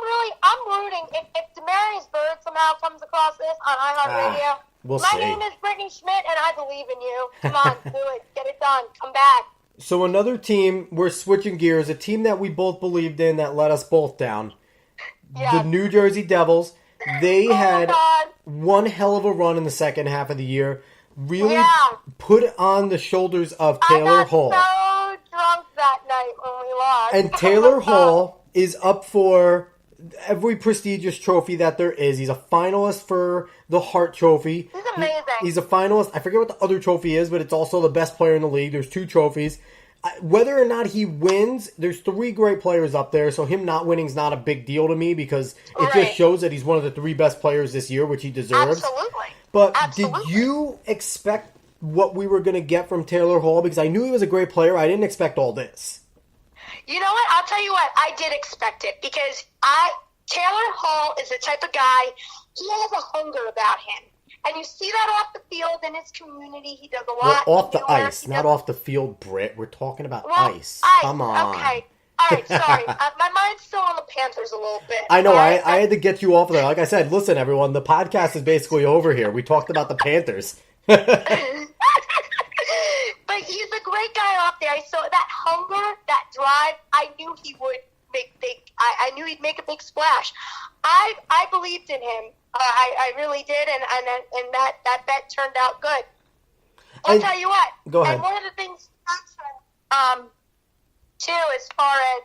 rooting. If Demarius Byrd somehow comes across this on iHeartRadio, my name is Brittany Schmidt, and I believe in you. Come on, do it. Get it done. Come back. So another team, we're switching gears, a team that we both believed in that let us both down. Yes. The New Jersey Devils. They had one hell of a run in the second half of the year. Really put on the shoulders of Taylor Hall. I got so drunk that night when we lost. And Taylor Hall is up for every prestigious trophy that there is. He's a finalist for the Hart Trophy. He's amazing. He's a finalist. I forget what the other trophy is, but it's also the best player in the league. There's two trophies. Whether or not he wins, there's three great players up there, so him not winning is not a big deal to me because it just shows that he's one of the three best players this year, which he deserves. Absolutely. But did you expect what we were going to get from Taylor Hall? Because I knew he was a great player. I didn't expect all this. You know what? I'll tell you what. I did expect it because Taylor Hall is the type of guy, he has a hunger about him. And you see that off the field in his community. He does a lot. Well, off the ice, not off the field, Britt. We're talking about ice. Come on. Okay. All right, sorry. My mind's still on the Panthers a little bit. I know. I had to get you off of there. Like I said, listen, everyone, the podcast is basically over here. We talked about the Panthers. But he's a great guy off there. I saw that hunger, that drive. I knew he would I knew he'd make a big splash. I believed in him. I really did, and that bet turned out good. I'll tell you what. Go ahead. And one of the things, too, as far as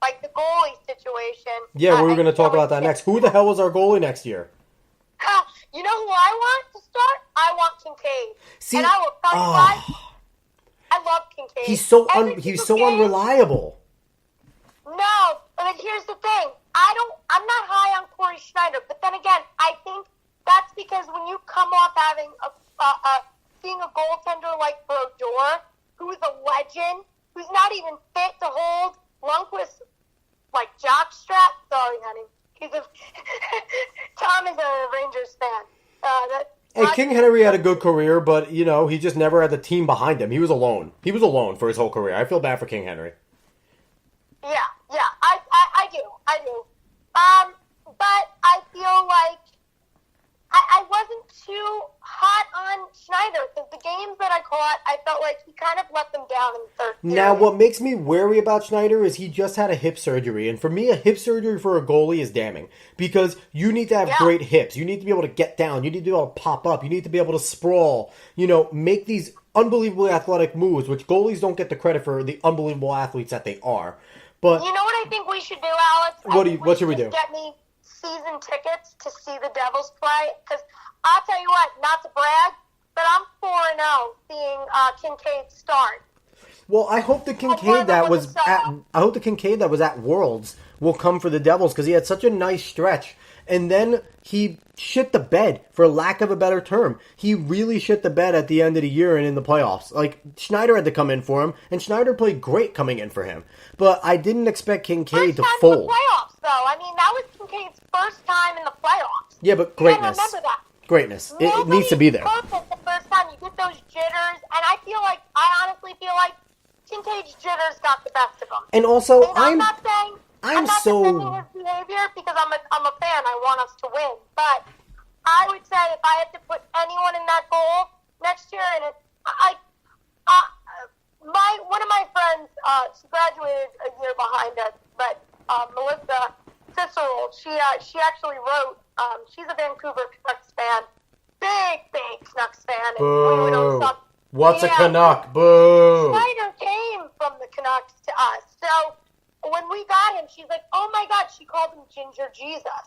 like the goalie situation. Yeah, we were going to talk about that next. Who the hell was our goalie next year? You know who I want to start? I want Kincaid. See, and I will tell you why. I love Kincaid. He's so unreliable. No, but here's the thing. I'm not high on Corey Schneider, but then again, I think that's because when you come off having being a goaltender like Brodeur, who's a legend, who's not even fit to hold Lundqvist like jockstrap. Sorry, honey. Tom is a Rangers fan. Hey, King Henry had a good career, but he just never had the team behind him. He was alone. He was alone for his whole career. I feel bad for King Henry. Yeah, I do. But I feel like I wasn't too Now, what makes me wary about Schneider is he just had a hip surgery. And for me, a hip surgery for a goalie is damning. Because you need to have great hips. You need to be able to get down. You need to be able to pop up. You need to be able to sprawl. Make these unbelievably athletic moves, which goalies don't get the credit for the unbelievable athletes that they are. But you know what I think we should do, Alex? What should we do? Get me season tickets to see the Devils play. Because I'll tell you what, not to brag, but I'm 4-0 seeing Kincaid start. Well, I hope the Kincaid that was at Worlds will come for the Devils because he had such a nice stretch. And then he shit the bed, for lack of a better term. He really shit the bed at the end of the year and in the playoffs. Like, Schneider had to come in for him, and Schneider played great coming in for him. But I didn't expect Kincaid to fold. In the playoffs, though. I mean, that was Kincaid's first time in the playoffs. Yeah, but greatness. Remember that. Greatness. It needs to be there. Perfect the first time. You get those jitters, and I honestly feel like Kincaid's jitters got the best of him. And also, I'm not so defending his behavior because I'm a fan. I want us to win. But I would say if I had to put anyone in that goal next year, and one of my friends, she graduated a year behind us, but Melissa Cicero, she actually wrote. She's a Vancouver Canucks fan, big Canucks fan. And we don't suck. What's a Canuck? Boo! Schneider came from the Canucks to us. So when we got him, she's like, oh my God, she called him Ginger Jesus.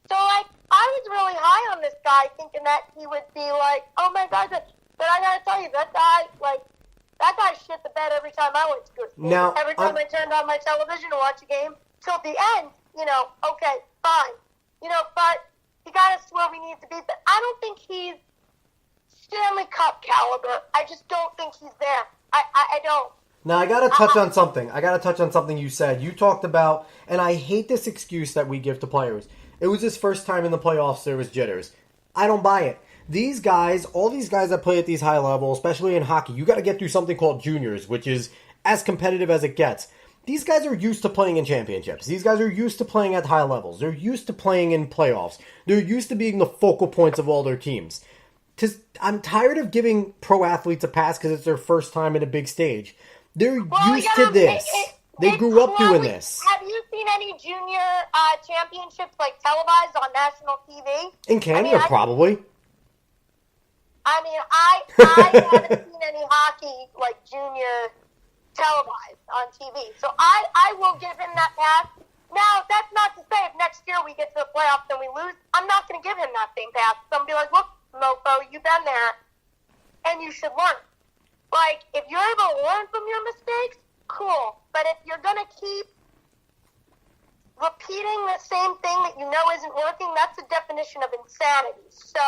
So I was really high on this guy thinking that he would be like, oh my God. But I gotta tell you, that guy shit the bed every time I went to go see him. Every time I turned on my television to watch a game, till the end, okay, fine. But he got us to where we need to be. But I don't think he's Stanley Cup caliber. I just don't think he's there. I don't. Now, I got to touch on something. I got to touch on something you said. You talked about, and I hate this excuse that we give to players. It was his first time in the playoffs. There was jitters. I don't buy it. These guys, all these guys that play at these high levels, especially in hockey, you got to get through something called juniors, which is as competitive as it gets. These guys are used to playing in championships. These guys are used to playing at high levels. They're used to playing in playoffs. They're used to being the focal points of all their teams. I'm tired of giving pro athletes a pass because it's their first time at a big stage. They're used to this. They grew up doing this. Have you seen any junior championships like televised on national TV? In Canada, probably. I haven't seen any hockey like junior televised on TV. So I will give him that pass. Now, that's not to say if next year we get to the playoffs and we lose, I'm not going to give him that same pass. So I'm going to be like, look, mofo, you've been there, and you should learn. Like, if you're able to learn from your mistakes, cool. But if you're going to keep repeating the same thing that you know isn't working, that's a definition of insanity. So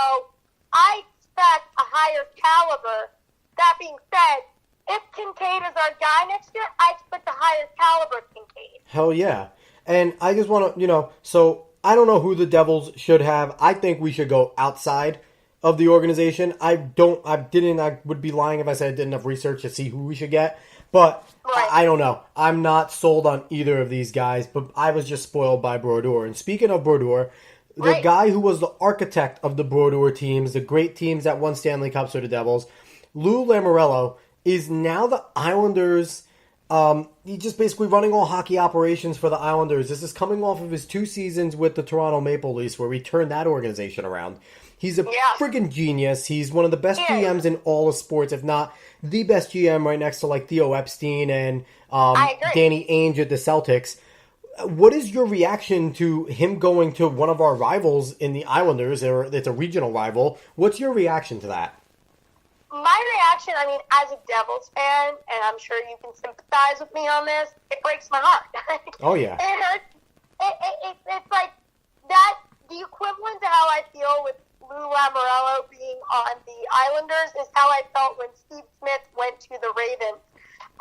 I expect a higher caliber. That being said, if Kincaid is our guy next year, I expect a higher caliber Kincaid. Hell yeah. And I just want to, so I don't know who the Devils should have. I think we should go outside of the organization. I would be lying if I said I did enough research to see who we should get. But right. I don't know. I'm not sold on either of these guys, but I was just spoiled by Brodeur. And speaking of Brodeur, the guy who was the architect of the Brodeur teams, the great teams that won Stanley Cups for the Devils, Lou Lamoriello, is now the Islanders. He's just basically running all hockey operations for the Islanders. This is coming off of his 2 seasons with the Toronto Maple Leafs where he turned that organization around. He's a friggin' genius. He's one of the best GMs in all of sports, if not the best GM, right next to like Theo Epstein and Danny Ainge at the Celtics. What is your reaction to him going to one of our rivals in the Islanders? It's a regional rival. What's your reaction to that? My reaction, as a Devils fan, and I'm sure you can sympathize with me on this, it breaks my heart. Oh, yeah. It hurts. It's like that, the equivalent to how I feel with Lou Lamoriello being on the Islanders is how I felt when Steve Smith went to the Ravens.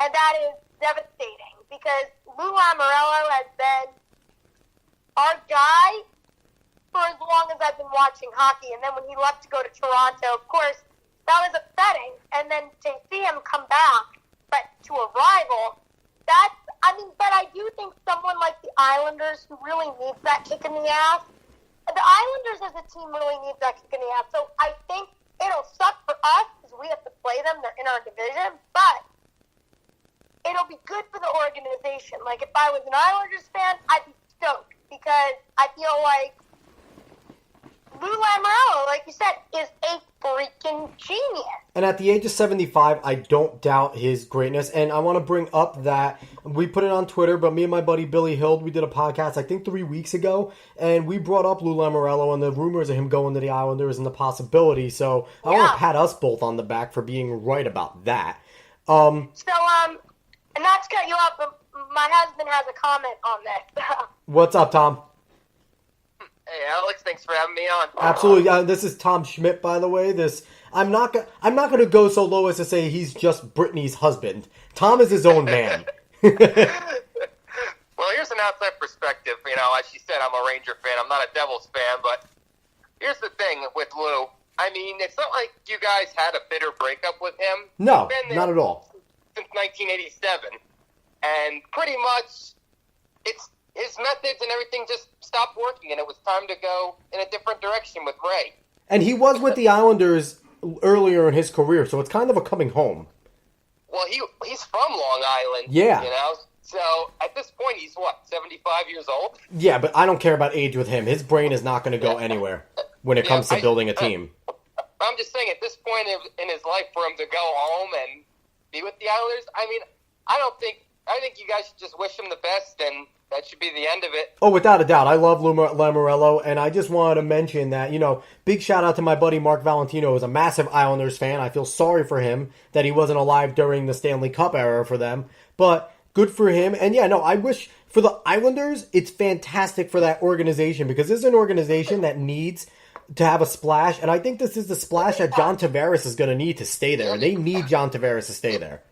And that is devastating because Lou Lamoriello has been our guy for as long as I've been watching hockey. And then when he left to go to Toronto, of course, that was upsetting. And then to see him come back, but to a rival, but I do think someone like the Islanders who really needs that kick in the ass, the Islanders as a team really needs that kick in the ass. So I think it'll suck for us because we have to play them. They're in our division. But it'll be good for the organization. Like, if I was an Islanders fan, I'd be stoked because I feel like Lou Lamoriello, like you said, is a freaking genius. And at the age of 75, I don't doubt his greatness. And I want to bring up that we put it on Twitter, but me and my buddy Billy Hild, we did a podcast, I think 3 weeks ago, and we brought up Lou Lamoriello and the rumors of him going to the Islanders and the possibility. So I want to pat us both on the back for being right about that. And not to cut you off, but my husband has a comment on this. What's up, Tom? Hey, Alex, thanks for having me on. Absolutely. This is Tom Schmidt, by the way. I'm not going to go so low as to say he's just Brittany's husband. Tom is his own man. Well, here's an outside perspective. You know, as she said, I'm a Ranger fan. I'm not a Devils fan, but here's the thing with Lou. I mean, it's not like you guys had a bitter breakup with him. No, not at all. Since 1987. And pretty much, it's his methods and everything just stopped working, and it was time to go in a different direction with Ray. And he was with the Islanders earlier in his career, so it's kind of a coming home. Well, he's from Long Island. Yeah. You know? So, at this point, he's, 75 years old? Yeah, but I don't care about age with him. His brain is not going to go anywhere when it comes to building a team. I'm just saying, at this point in his life, for him to go home and be with the Islanders, I mean, I think you guys should just wish him the best, and that should be the end of it. Oh, without a doubt. I love Lou Lamoriello, and I just wanted to mention that, big shout out to my buddy Mark Valentino, who's a massive Islanders fan. I feel sorry for him that he wasn't alive during the Stanley Cup era for them, but good for him. And I wish for the Islanders, it's fantastic for that organization, because this is an organization that needs to have a splash, and I think this is the splash that John Tavares is going to need to stay there. They need John Tavares to stay there.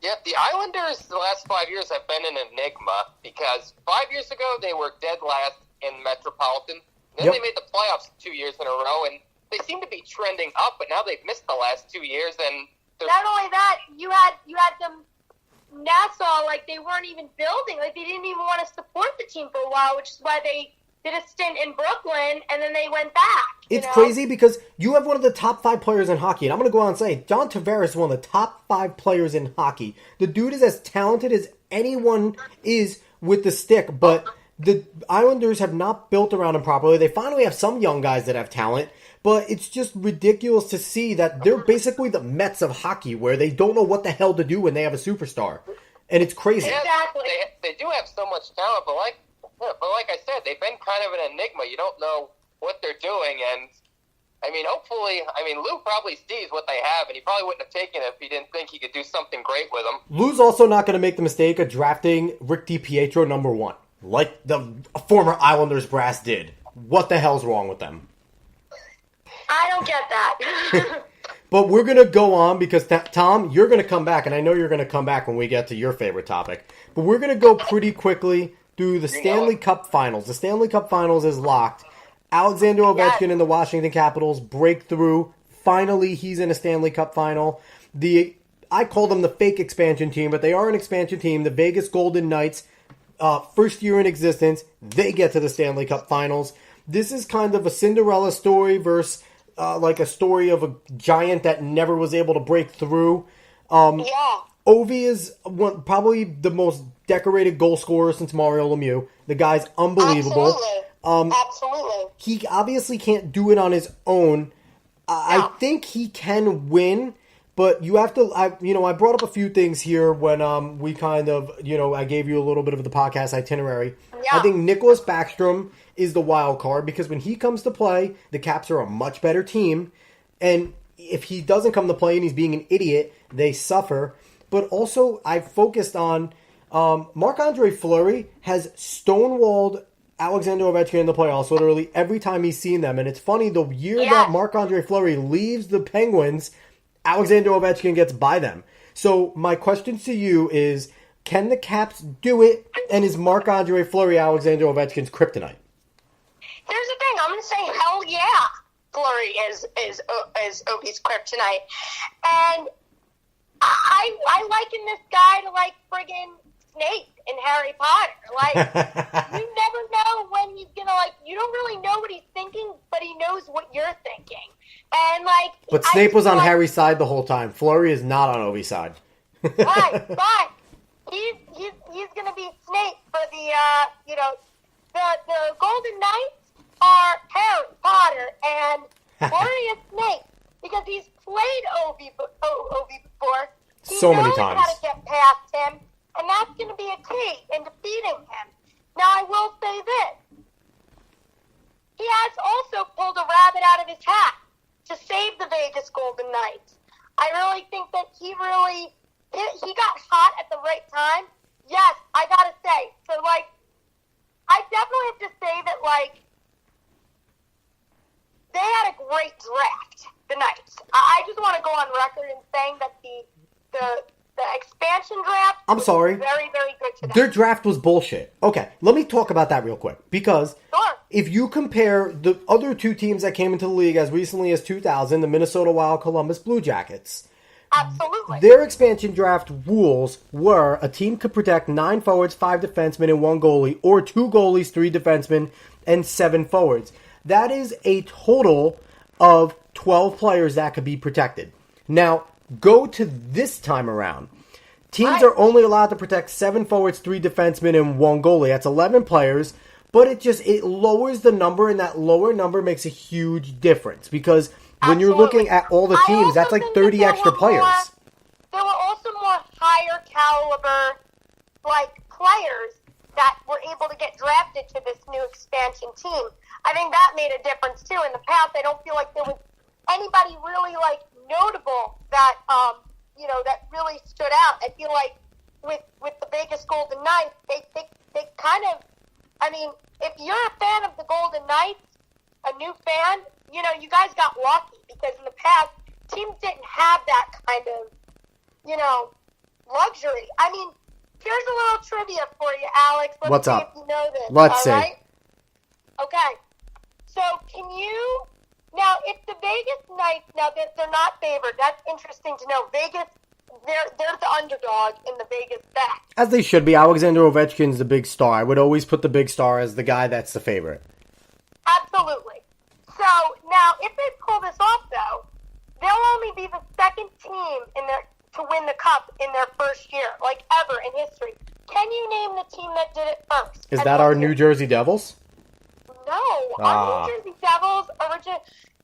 Yeah, the Islanders the last 5 years have been an enigma because 5 years ago they were dead last in Metropolitan. Then they made the playoffs 2 years in a row, and they seem to be trending up, but now they've missed the last 2 years. And not only that, you had them Nassau, like they weren't even building, like they didn't even want to support the team for a while, which is why they did a stint in Brooklyn, and then they went back. It's crazy because you have one of the top 5 players in hockey, and I'm going to go out and say, John Tavares is one of the top 5 players in hockey. The dude is as talented as anyone is with the stick, but the Islanders have not built around him properly. They finally have some young guys that have talent, but it's just ridiculous to see that they're basically the Mets of hockey, where they don't know what the hell to do when they have a superstar. And it's crazy. Exactly. They do have so much talent, but like I said, they've been kind of an enigma. You don't know what they're doing, and Lou probably sees what they have, and he probably wouldn't have taken it if he didn't think he could do something great with them. Lou's also not going to make the mistake of drafting Rick DiPietro number 1, like the former Islanders brass did. What the hell's wrong with them? I don't get that. But we're going to go on because, Tom, you're going to come back, and I know you're going to come back when we get to your favorite topic. But we're going to go pretty quickly through the Stanley Cup Finals. The Stanley Cup Finals is locked. Alexander Ovechkin and the Washington Capitals break through. Finally, he's in a Stanley Cup Final. I call them the fake expansion team, but they are an expansion team. The Vegas Golden Knights, first year in existence, they get to the Stanley Cup Finals. This is kind of a Cinderella story versus like a story of a giant that never was able to break through. Ovi is probably the most decorated goal scorer since Mario Lemieux. The guy's unbelievable. Absolutely. He obviously can't do it on his own. I think he can win, but you have to. I brought up a few things here when we kind of I gave you a little bit of the podcast itinerary. Yeah. I think Nicholas Backstrom is the wild card because when he comes to play, the Caps are a much better team, and if he doesn't come to play and he's being an idiot, they suffer. But also, I focused on Marc-Andre Fleury has stonewalled Alexander Ovechkin in the playoffs literally every time he's seen them. And it's funny, the year that Marc-Andre Fleury leaves the Penguins, Alexander Ovechkin gets by them. So my question to you is, can the Caps do it? And is Marc-Andre Fleury Alexander Ovechkin's kryptonite? Here's the thing. I'm going to say, hell yeah, Fleury is Ovi's kryptonite. And I liken this guy to like friggin' Snape in Harry Potter. Like, you never know when he's gonna, you don't really know what he's thinking, but he knows what you're thinking. And but Snape was on Harry's side the whole time. Fleury is not on Ovi's side. Right. he's going to be Snape for the the Golden Knights are Harry Potter and Glorious Snape because he's played Ovi before. He so many knows times. how to get past him, and that's going to be a key in defeating him. Now, I will say this. He has also pulled a rabbit out of his hat to save the Vegas Golden Knights. I really think that he got hot at the right time. Yes, I got to say. So, I definitely have to say that, they had a great draft, the Knights. I just want to go on record in saying that the expansion draft I'm sorry. was very, very good to them. Their draft was bullshit. Okay, let me talk about that real quick. Because Sure. if you compare the other two teams that came into the league as recently as 2000, the Minnesota Wild, Columbus Blue Jackets, Absolutely. their expansion draft rules were a team could protect 9 forwards, 5 defensemen, and 1 goalie, or 2 goalies, 3 defensemen, and 7 forwards. That is a total of 12 players that could be protected. Now, go to this time around. Teams are only allowed to protect 7 forwards, 3 defensemen, and 1 goalie. That's 11 players, but it lowers the number, and that lower number makes a huge difference because when you're looking at all the teams, that's like 30 extra players. There were also more higher caliber, players that were able to get drafted to this new expansion team. I think that made a difference, too. In the past, I don't feel like there was anybody really, notable that, that really stood out. I feel like with the Vegas Golden Knights, they kind of, if you're a fan of the Golden Knights, a new fan, you guys got lucky because in the past, teams didn't have that kind of, luxury. Here's a little trivia for you, Alex. Let's What's see up? if you know this. Let's see. All right? Okay. So now, if the Vegas Knights, now they're not favored. That's interesting to know. Vegas, they're the underdog in the Vegas bet. As they should be. Alexander Ovechkin's the big star. I would always put the big star as the guy that's the favorite. Absolutely. So, now, if they pull this off, though, they'll only be the second team to win the Cup in their first year, ever in history. Can you name the team that did it first? Is that our New Jersey Devils? No. Our New Jersey Devils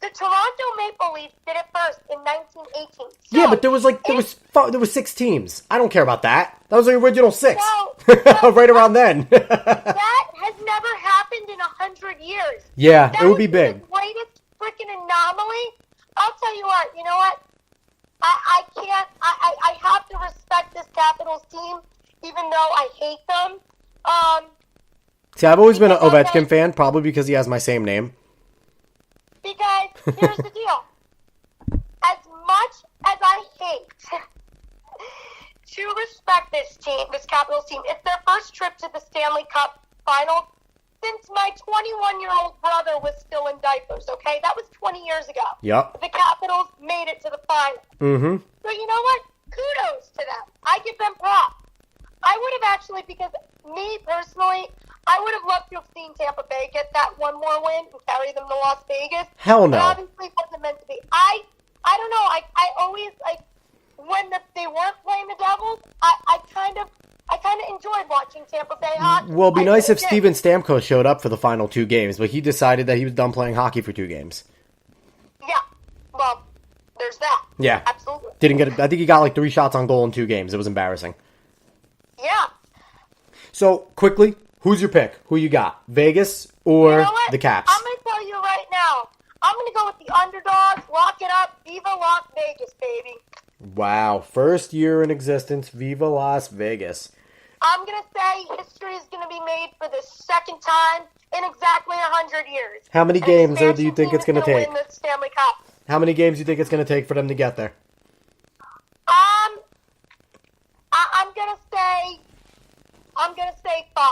the Toronto Maple Leafs did it first in 1918. So Yeah, but there was 6 teams. I don't care about that. That was the original 6. No, right around then. that has never happened in 100 years. Yeah, That it would be the big. greatest freaking anomaly. I'll tell you what. You know what? I can't. I have to respect this Capitals team, even though I hate them. See, I've always been an Ovechkin fan, probably because he has my same name. Because here's the deal. As much as I hate to respect this team, this Capitals team, it's their first trip to the Stanley Cup final since my 21-year-old brother was still in diapers, okay? That was 20 years ago. Yep. The Capitals made it to the final. Mm-hmm. So you know what? Kudos to them. I give them props. I would have actually, because me personally, I would have loved to have seen Tampa Bay get that one more win and carry them to Las Vegas. Hell no. But obviously it wasn't meant to be. I don't know. I always, when they weren't playing the Devils, I kind of enjoyed watching Tampa Bay hockey. Well, it'd be nice if did. Steven Stamkos showed up for the final 2 games, but he decided that he was done playing hockey for 2 games. Yeah. Well, there's that. Yeah. Absolutely. I think he got 3 shots on goal in 2 games. It was embarrassing. Yeah. So, quickly, who's your pick? Who you got? Vegas or You know what? the Caps? I'm going to tell you right now. I'm going to go with the underdogs. Lock it up. Viva Las Vegas, baby. Wow. First year in existence. Viva Las Vegas. I'm going to say history is going to be made for the second time in exactly 100 years. How many An games do you expansion think team it's going to is take? Win the Stanley Cup. How many games do you think it's going to take for them to get there? I'm going to say 5.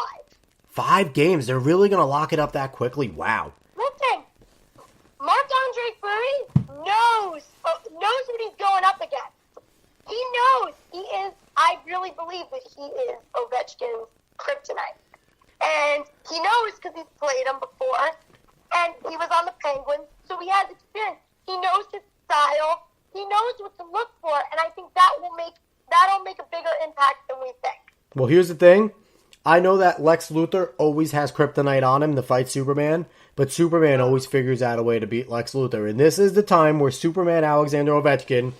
5 games? They're really going to lock it up that quickly? Wow. Listen, Marc-Andre Fleury knows what he's going up against. He knows I really believe that he is Ovechkin's kryptonite. And he knows because he's played him before. And he was on the Penguins, so he has experience. He knows his style. He knows what to look for. And I think that'll make a bigger impact than we think. Well, here's the thing. I know that Lex Luthor always has kryptonite on him to fight Superman, but Superman always figures out a way to beat Lex Luthor. And this is the time where Superman Alexander Ovechkin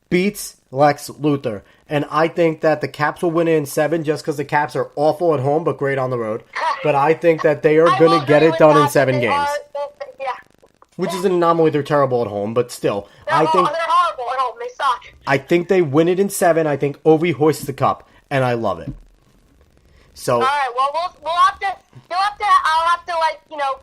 beats Lex Luthor. And I think that the Caps will win it in 7 just because the Caps are awful at home but great on the road. But I think that they are going to get it done in 7 games. Which is an anomaly. They're terrible at home, but still. They're horrible at home. They suck. I think they win it in 7. I think Ovi hoists the cup, and I love it. So. All right. Well, we'll have to. I'll have to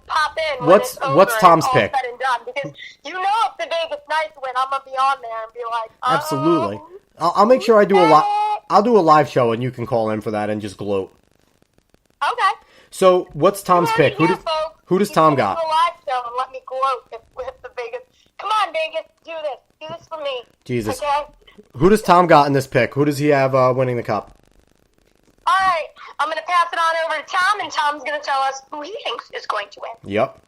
pop in. When What's it's over Tom's and all pick? Said and done, because if the Vegas Knights win, I'm gonna be on there and be like, Absolutely. I'll make sure I do I'll do a live show, and you can call in for that and just gloat. Okay. So, what's Tom's pick? Who does Tom got? Do a live show and let me gloat with the Vegas. Come on, Vegas, do this. Do this for me. Jesus. Okay. Who does Tom got in this pick? Who does he have winning the cup? All right, I'm going to pass it on over to Tom, and Tom's going to tell us who he thinks is going to win. Yep.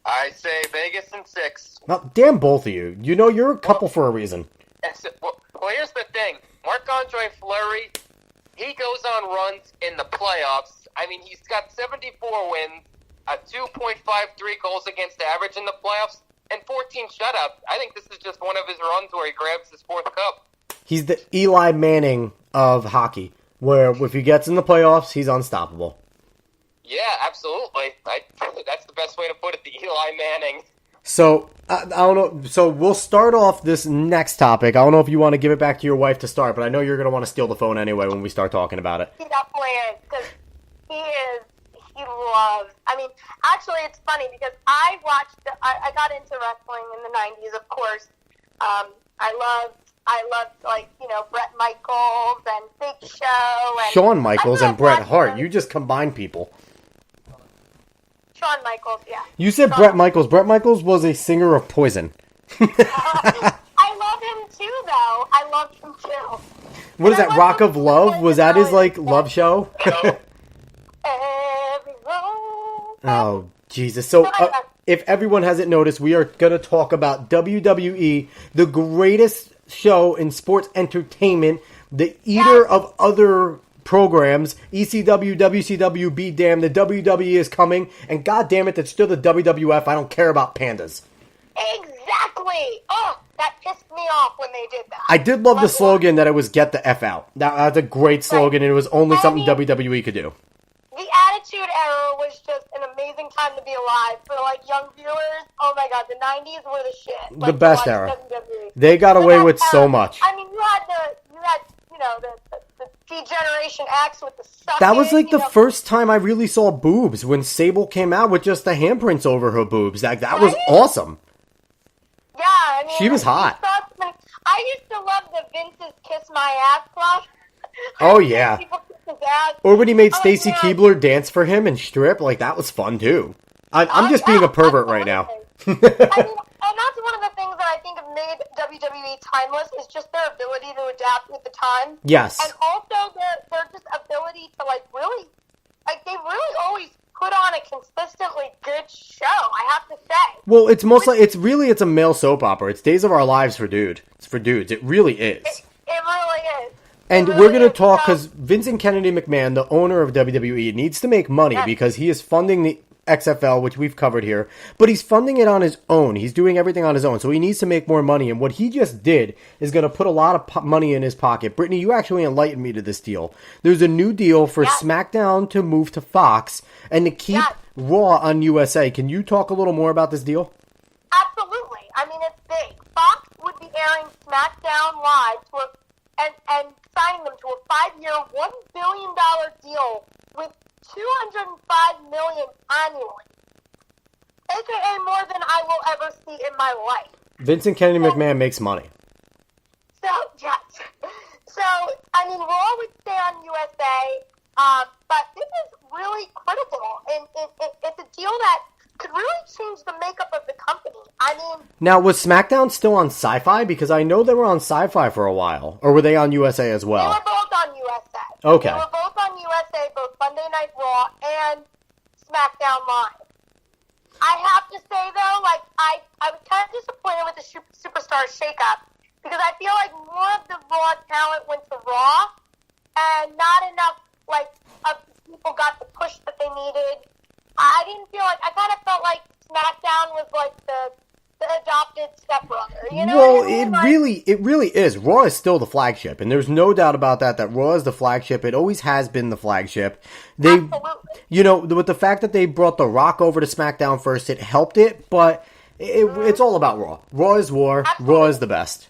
I say Vegas in 6. Well, damn both of you. You know, you're a couple for a reason. Well, here's the thing. Marc-Andre Fleury, he goes on runs in the playoffs. I mean, he's got 74 wins, a 2.53 goals against average in the playoffs, and 14 shutouts. I think this is just one of his runs where he grabs his 4th cup. He's the Eli Manning of hockey, where if he gets in the playoffs, he's unstoppable. Yeah, absolutely. That's the best way to put it, the Eli Manning. So, I don't know. So, we'll start off this next topic. I don't know if you want to give it back to your wife to start, but I know you're going to want to steal the phone anyway when we start talking about it. He definitely is, because he loves, actually, it's funny, because I got into wrestling in the 90s, of course. I loved, Bret Michaels and Big Show. And Shawn Michaels and Bret Hart. You just combine people. Shawn Michaels, yeah. You said Bret Michaels. Bret Michaels was a singer of Poison. I love him too, though. I love him too. What is that, Rock of Love? Was that his, love show? Oh, Jesus. So, if everyone hasn't noticed, we are going to talk about WWE, the greatest show in sports entertainment, the eater of other programs. ECW, WCW, be damned, the WWE is coming, and god damn it, that's still the WWF. I don't care about pandas. Exactly. Oh, that pissed me off when they did that. I did love the slogan that it was "Get the F out." That's a great slogan, and it was only something WWE could do. The Attitude Era was just an amazing time to be alive for young viewers. Oh my god, the 90s were the shit. The best era. WWE. They got away with so much. I mean, you had the Degeneration X with the suck. That was the first time I really saw boobs when Sable came out with just the handprints over her boobs. That was awesome. Yeah, she was hot. I used to love the Vince's Kiss My Ass Club. Oh yeah. Or when he made Stacy Keibler dance for him and strip, that was fun too. I'm just being a pervert right now. And that's one of the things that I think have made WWE timeless is just their ability to adapt with the time. Yes. And also their just ability to really, they really always put on a consistently good show, I have to say. Well, it's a male soap opera. It's Days of Our Lives for dudes. It's for dudes. It really is. It really is. And we're going to talk because Vincent Kennedy McMahon, the owner of WWE, needs to make money because he is funding the XFL, which we've covered here, but he's funding it on his own. He's doing everything on his own, so he needs to make more money. And what he just did is going to put a lot of money in his pocket. Brittany, you actually enlightened me to this deal. There's a new deal for SmackDown to move to Fox and to keep Raw on USA. Can you talk a little more about this deal? Absolutely. I mean, it's big. Fox would be airing SmackDown live and signing them to a 5-year, $1 billion deal with $205 million annually, aka more than I will ever see in my life. Vincent Kennedy McMahon makes money. So I mean, Raw would stay on USA, but this is really critical, and it's a deal that could really change the makeup of the company. I mean, now was SmackDown still on Sci-Fi? Because I know they were on Sci-Fi for a while, or were they on USA as well? They were both on USA. Okay. They were both on USA, both Monday Night Raw and SmackDown Live. I have to say, though, I was kind of disappointed with the Superstar shakeup because I feel like more of the Raw talent went to Raw and not enough, like, of people got the push that they needed. I didn't feel like, I kind of felt like SmackDown was like the adopted stepbrother, you know? Well, what I mean? it really is. Raw is still the flagship, and there's no doubt about that Raw is the flagship. It always has been the flagship. Absolutely. You know, with the fact that they brought The Rock over to SmackDown first, it helped it, but it's all about Raw. Raw is war. Absolutely. Raw is the best.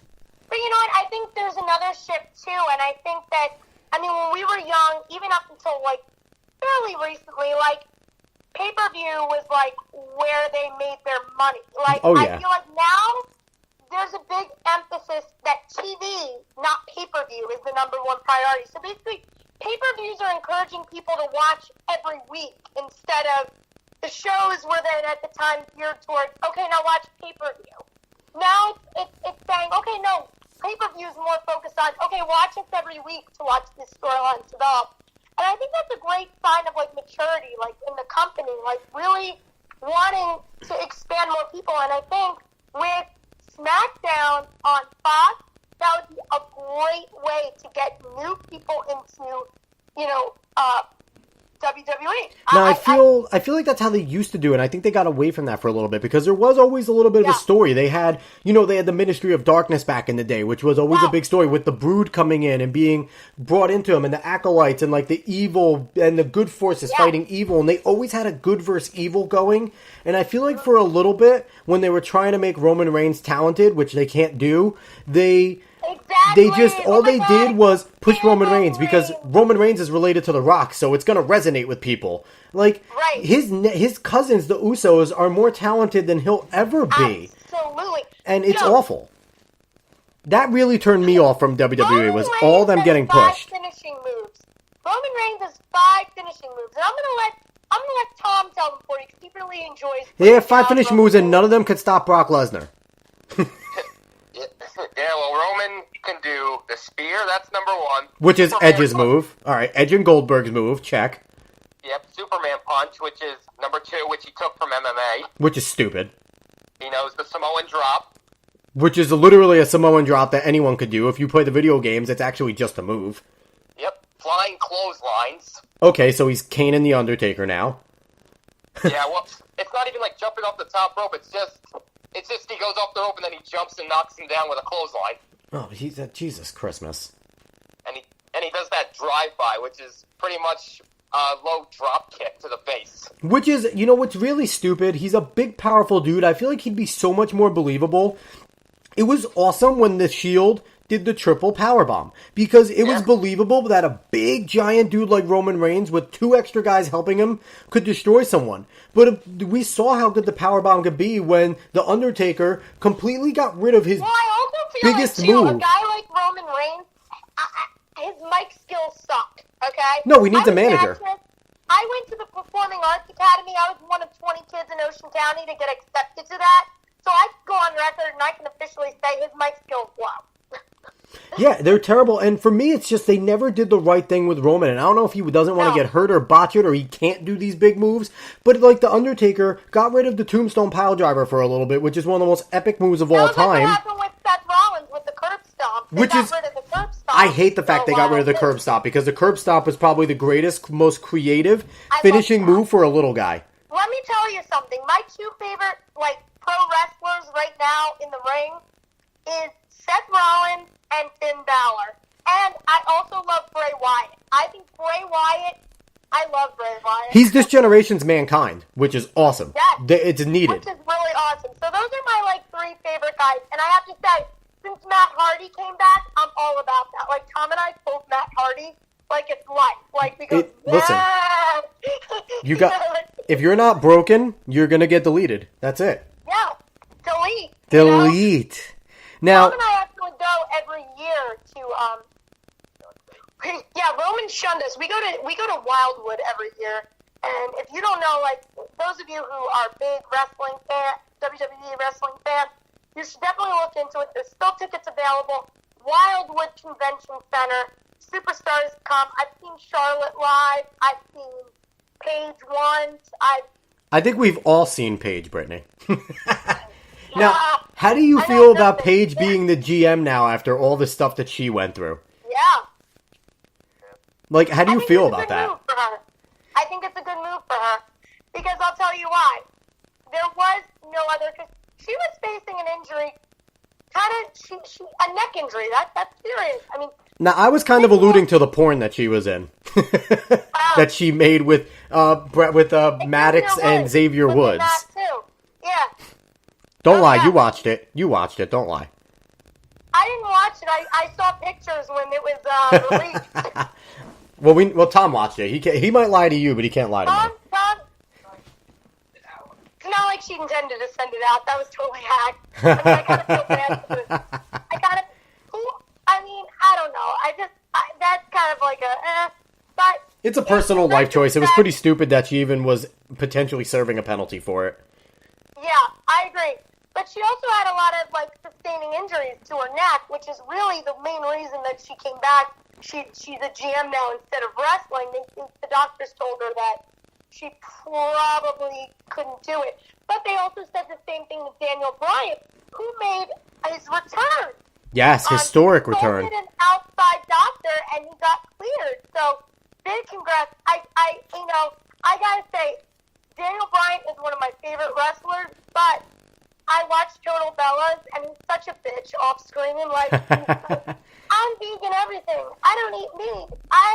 But you know what? I think there's another shift, too, and I think that, I mean, when we were young, even up until, like, fairly recently, like, pay-per-view was, like, where they made their money. Like, Oh, yeah. I feel like now there's a big emphasis that TV, not pay-per-view, is the number one priority. So basically, pay-per-views are encouraging people to watch every week instead of the shows were then at the time geared towards, okay, now watch pay-per-view. Now it's saying, okay, no, pay-per-view is more focused on, okay, watch us every week to watch this storyline develop. And I think that's a great sign of, like, maturity, like, in the company, like, really wanting to expand more people. And I think with SmackDown on Fox, that would be a great way to get new people into, you know, WWE. Now I feel like that's how they used to do it. And I think they got away from that for a little bit because there was always a little bit of a story. They had the Ministry of Darkness back in the day, which was always a big story with the Brood coming in and being brought into them, and the acolytes and like the evil and the good forces fighting evil, and they always had a good versus evil going. And I feel like for a little bit when they were trying to make Roman Reigns talented, which they can't do, they just all they did was push Roman Reigns because Roman Reigns is related to The Rock, so it's gonna resonate with people. Like his cousins, the Usos, are more talented than he'll ever be. Absolutely, and it's awful. That really turned me off from WWE. Was all them getting pushed. Finishing moves. Roman Reigns has 5 finishing moves, and I'm gonna let Tom tell them for you because he really enjoys. They have 5 finishing moves, and none of them could stop Brock Lesnar. Yeah, well, Roman can do the spear, that's number 1. Which is Superman Edge's punch. move. Alright, Edge and Goldberg's move, check. Yep, Superman punch, which is number 2, which he took from MMA. Which is stupid. He knows the Samoan drop. Which is literally a Samoan drop that anyone could do. If you play the video games, it's actually just a move. Yep, flying clotheslines. Okay, so he's Kane and The Undertaker now. Yeah, well, it's not even like jumping off the top rope, it's just he goes off the rope and then he jumps and knocks him down with a clothesline. Oh, Jesus Christmas. And he does that drive-by, which is pretty much a low drop kick to the face. Which is, what's really stupid? He's a big, powerful dude. I feel like he'd be so much more believable. It was awesome when the Shield did the triple powerbomb because it was believable that a big, giant dude like Roman Reigns with 2 extra guys helping him could destroy someone. But we saw how good the powerbomb could be when The Undertaker completely got rid of his biggest like, too, move. A guy like Roman Reigns, his mic skills suck, okay? No, he needs a manager. I went to the Performing Arts Academy. I was one of 20 kids in Ocean County to get accepted to that. So I can go on record and I can officially say his mic skills wow. Yeah, they're terrible. And for me, it's just they never did the right thing with Roman. And I don't know if he doesn't want to get hurt or botch it or he can't do these big moves. But like The Undertaker got rid of the Tombstone Piledriver for a little bit, which is one of the most epic moves of all time. Like what happened with Seth Rollins with the curb stomp. They got rid of the curb stomp. I hate the fact they got rid of the curb stop because the curb stop was probably the greatest, most creative finishing move for a little guy. Let me tell you something. My 2 favorite pro wrestlers right now in the ring is Seth Rollins and Finn Balor. And I also love Bray Wyatt. I think I love Bray Wyatt. He's this generation's Mankind, which is awesome. Yes. It's needed. Which is really awesome. So those are my 3 favorite guys. And I have to say, since Matt Hardy came back, I'm all about that. Like, Tom and I told Matt Hardy, like it's life. Like, because, listen, if you're not broken, you're going to get deleted. That's it. Yeah. Delete. Delete. Now, Tom and I actually go every year to Roman shunned us. We go to Wildwood every year, and if you don't know, like those of you who are big wrestling fan, WWE wrestling fans, you should definitely look into it. There's still tickets available. Wildwood Convention Center. Superstars come. I've seen Charlotte live. I've seen Paige once. I think we've all seen Paige, Brittany. Now, how do you feel about Paige being the GM now after all the stuff that she went through? Yeah. Like, how do you feel about that? I think it's a good move for her because I'll tell you why. There was no other, because she was facing an injury, a neck injury. That's serious. I mean, now I was kind of alluding to the porn that she was in, that she made with Maddox and Xavier Woods. That too. Yeah. Don't lie, you watched it. You watched it. Don't lie. I didn't watch it. I saw pictures when it was released. Well, Tom watched it. He might lie to you, but he can't lie to me. Tom. It's not like she intended to send it out. That was totally hacked. I mean, I gotta feel bad for it. I don't know. That's kind of like but it's a personal life choice. It was pretty stupid that she even was potentially serving a penalty for it. Yeah, I agree. But she also had a lot of sustaining injuries to her neck, which is really the main reason that she came back. She's a GM now instead of wrestling. The doctors told her that she probably couldn't do it. But they also said the same thing with Daniel Bryan, who made his return. Yes, historic return. He did an outside doctor, and he got cleared. So, big congrats. I gotta say, Daniel Bryan is one of my favorite wrestlers, but I watched Total Bellas, and he's such a bitch off screen. And I'm vegan everything. I don't eat meat. I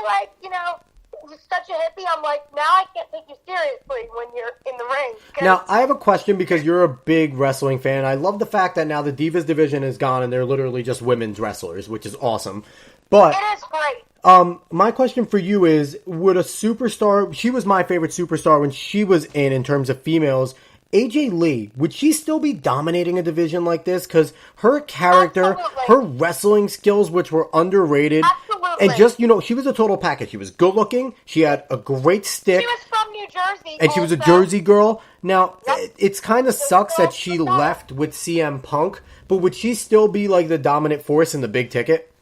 such a hippie. I'm like, now I can't take you seriously when you're in the ring. Now, I have a question because you're a big wrestling fan. I love the fact that now the Divas division is gone and they're literally just women's wrestlers, which is awesome. But it is great. My question for you is, would a superstar, she was my favorite superstar when she was in terms of females, AJ Lee, would she still be dominating a division like this? Because her character, her wrestling skills, which were underrated, and just, she was a total package. She was good looking. She had a great stick. She was from New Jersey. And she was a Jersey girl. Now, it's kind of sucks that she left with CM Punk, but would she still be the dominant force in the big ticket?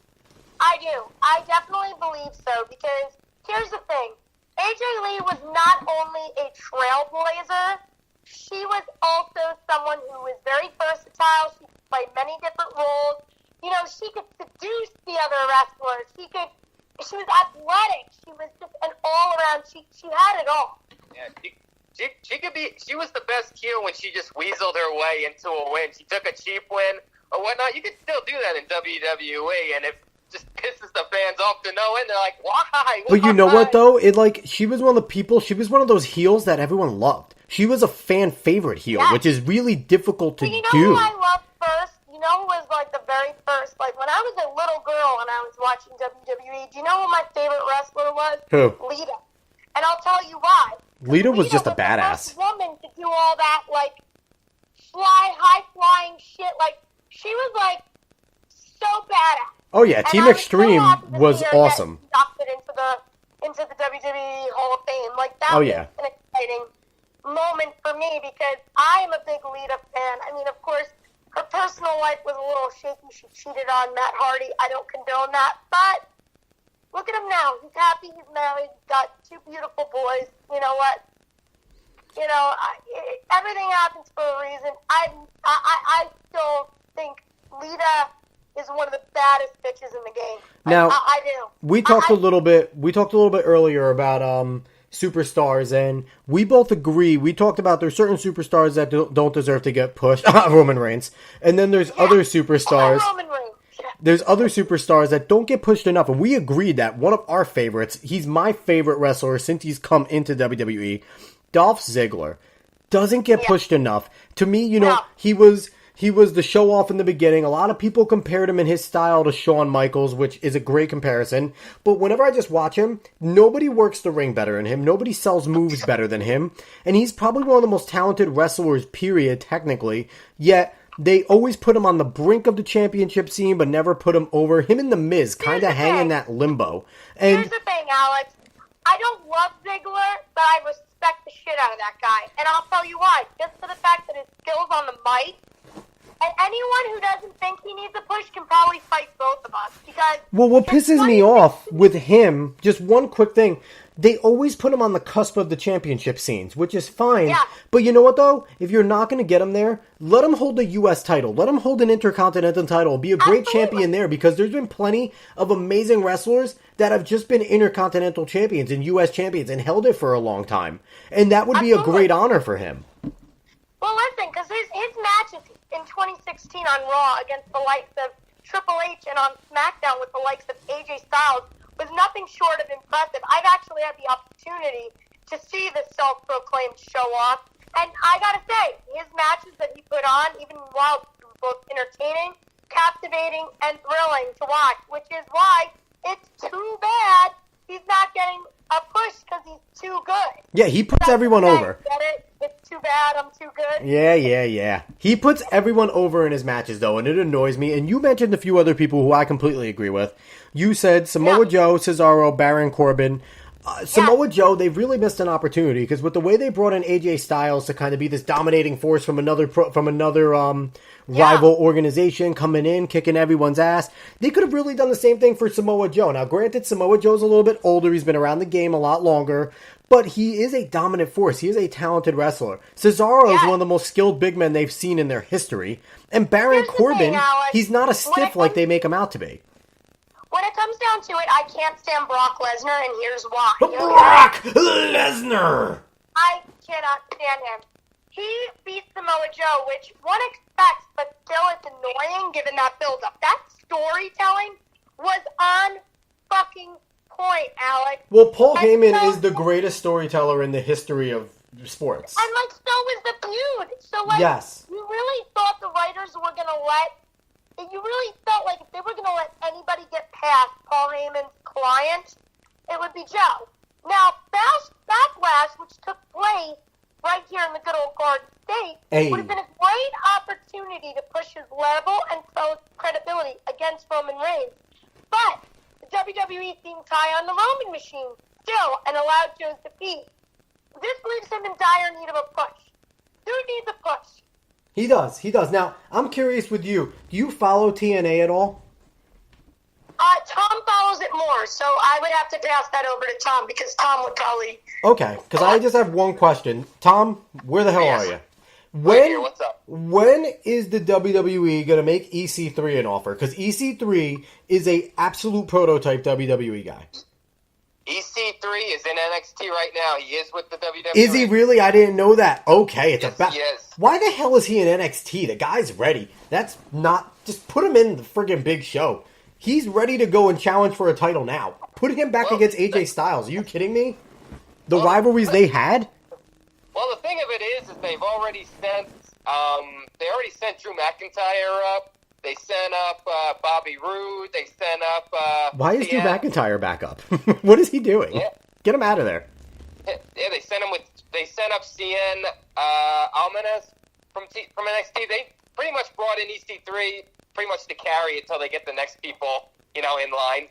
I do. I definitely believe so, because here's the thing. AJ Lee was not only a trailblazer, she was also someone who was very versatile. She played many different roles. She could seduce the other wrestlers. She was athletic. She was just an all-around. She had it all. Yeah, she was the best heel when she just weaseled her way into a win. She took a cheap win or whatnot. You could still do that in WWE, and it just pisses the fans off to no end. They're like, why? But you know what, though? She was one of the people, she was one of those heels that everyone loved. She was a fan favorite heel, which is really difficult to do. Who I loved first? Who was the very first? When I was a little girl and I was watching WWE, do you know who my favorite wrestler was? Who? Lita. And I'll tell you why. Lita was just a badass. The first woman to do all that high flying shit. She was so badass. Oh yeah, Team Extreme was awesome. Adopted into the WWE Hall of Fame. That was an exciting moment for me because I'm a big Lita fan. I mean, of course, her personal life was a little shaky. She cheated on Matt Hardy. I don't condone that, but look at him now. He's happy. He's married. He's got 2 beautiful boys. You know what? Everything happens for a reason. I still think Lita is one of the baddest bitches in the game. Now, I do. We talked a little bit earlier about superstars, and we both agree. We talked about there's certain superstars that don't deserve to get pushed. Roman Reigns. And then there's other superstars. Roman Reigns. There's other superstars that don't get pushed enough, and we agreed that one of our favorites, he's my favorite wrestler since he's come into WWE, Dolph Ziggler, doesn't get pushed enough. To me, he was the show-off in the beginning. A lot of people compared him in his style to Shawn Michaels, which is a great comparison. But whenever I just watch him, nobody works the ring better than him. Nobody sells moves better than him. And he's probably one of the most talented wrestlers, period, technically. Yet, they always put him on the brink of the championship scene, but never put him over. Him and The Miz kind of hang in that limbo. And here's the thing, Alex. I don't love Ziggler, but I respect the shit out of that guy. And I'll tell you why. Just for the fact that his skills on the mic, and anyone who doesn't think he needs a push can probably fight both of us. Because what pisses me off with him, just one quick thing, they always put him on the cusp of the championship scenes, which is fine. Yeah. But you know what, though? If you're not going to get him there, let him hold the U.S. title. Let him hold an Intercontinental title. Be a great champion there, because there's been plenty of amazing wrestlers that have just been Intercontinental champions and U.S. champions and held it for a long time. And that would be a great honor for him. Well, listen, because his matches in 2016 on Raw against the likes of Triple H and on SmackDown with the likes of AJ Styles was nothing short of impressive. I've actually had the opportunity to see the self-proclaimed show-off, and I gotta say, his matches that he put on, even while both entertaining, captivating, and thrilling to watch, which is why it's too bad he's not getting a push because he's too good. Yeah, he puts everyone over. Get it? It's too bad I'm too good. Yeah. He puts everyone over in his matches, though, and it annoys me. And you mentioned a few other people who I completely agree with. You said Samoa Joe, Cesaro, Baron Corbin. Samoa Joe, they've really missed an opportunity, because with the way they brought in AJ Styles to kind of be this dominating force from another rival organization, coming in, kicking everyone's ass, they could have really done the same thing for Samoa Joe. Now, granted, Samoa Joe's a little bit older. He's been around the game a lot longer, but he is a dominant force. He is a talented wrestler. Cesaro is one of the most skilled big men they've seen in their history. And Baron Corbin, he's not a stiff like they make him out to be. When it comes down to it, I can't stand Brock Lesnar, and here's why. Brock Lesnar! I cannot stand him. He beat Samoa Joe, which one expects, but still it's annoying given that build-up. That storytelling was on fucking point, Alex. Well, Paul Heyman is the greatest storyteller in the history of sports. And, so is the feud. So, yes. You really thought the writers were going to you really felt like if they were going to let anybody get past Paul Heyman's client, it would be Joe. Now, Backlash, which took place right here in the good old Garden State, would have been a great opportunity to push his level and credibility against Roman Reigns. But the WWE seemed high on the Roman machine still and allowed Joe's defeat. This leaves him in dire need of a push. Who needs a push? He does. Now, I'm curious with you. Do you follow TNA at all? Tom follows it more, so I would have to pass that over to Tom, because Tom would probably... Okay, because I just have one question. Tom, where the hell are you? What's up? When is the WWE going to make EC3 an offer? Because EC3 is a absolute prototype WWE guy. EC3 is in NXT right now. He is with the WWE. Is he really? I didn't know that. Okay, Yes, he is. Why the hell is he in NXT? The guy's ready. That's not... Just put him in the friggin' big show. He's ready to go and challenge for a title now. Put him back against AJ Styles. Are you kidding me? The rivalries they had? Well, the thing of it is they've already sent... Drew McIntyre up. They sent up Bobby Roode. They sent up... Why is Drew McIntyre back up? What is he doing? Yeah. Get him out of there. Yeah, they sent up Cien Almanes from NXT. They pretty much brought in EC3 pretty much to carry it until they get the next people, in line.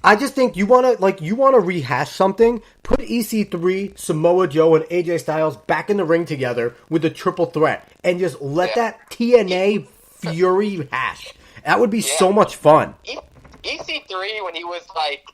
I just think you want to rehash something. Put EC3, Samoa Joe, and AJ Styles back in the ring together with a triple threat, and just let that TNA Fury hash. That would be so much fun. EC3, when he was like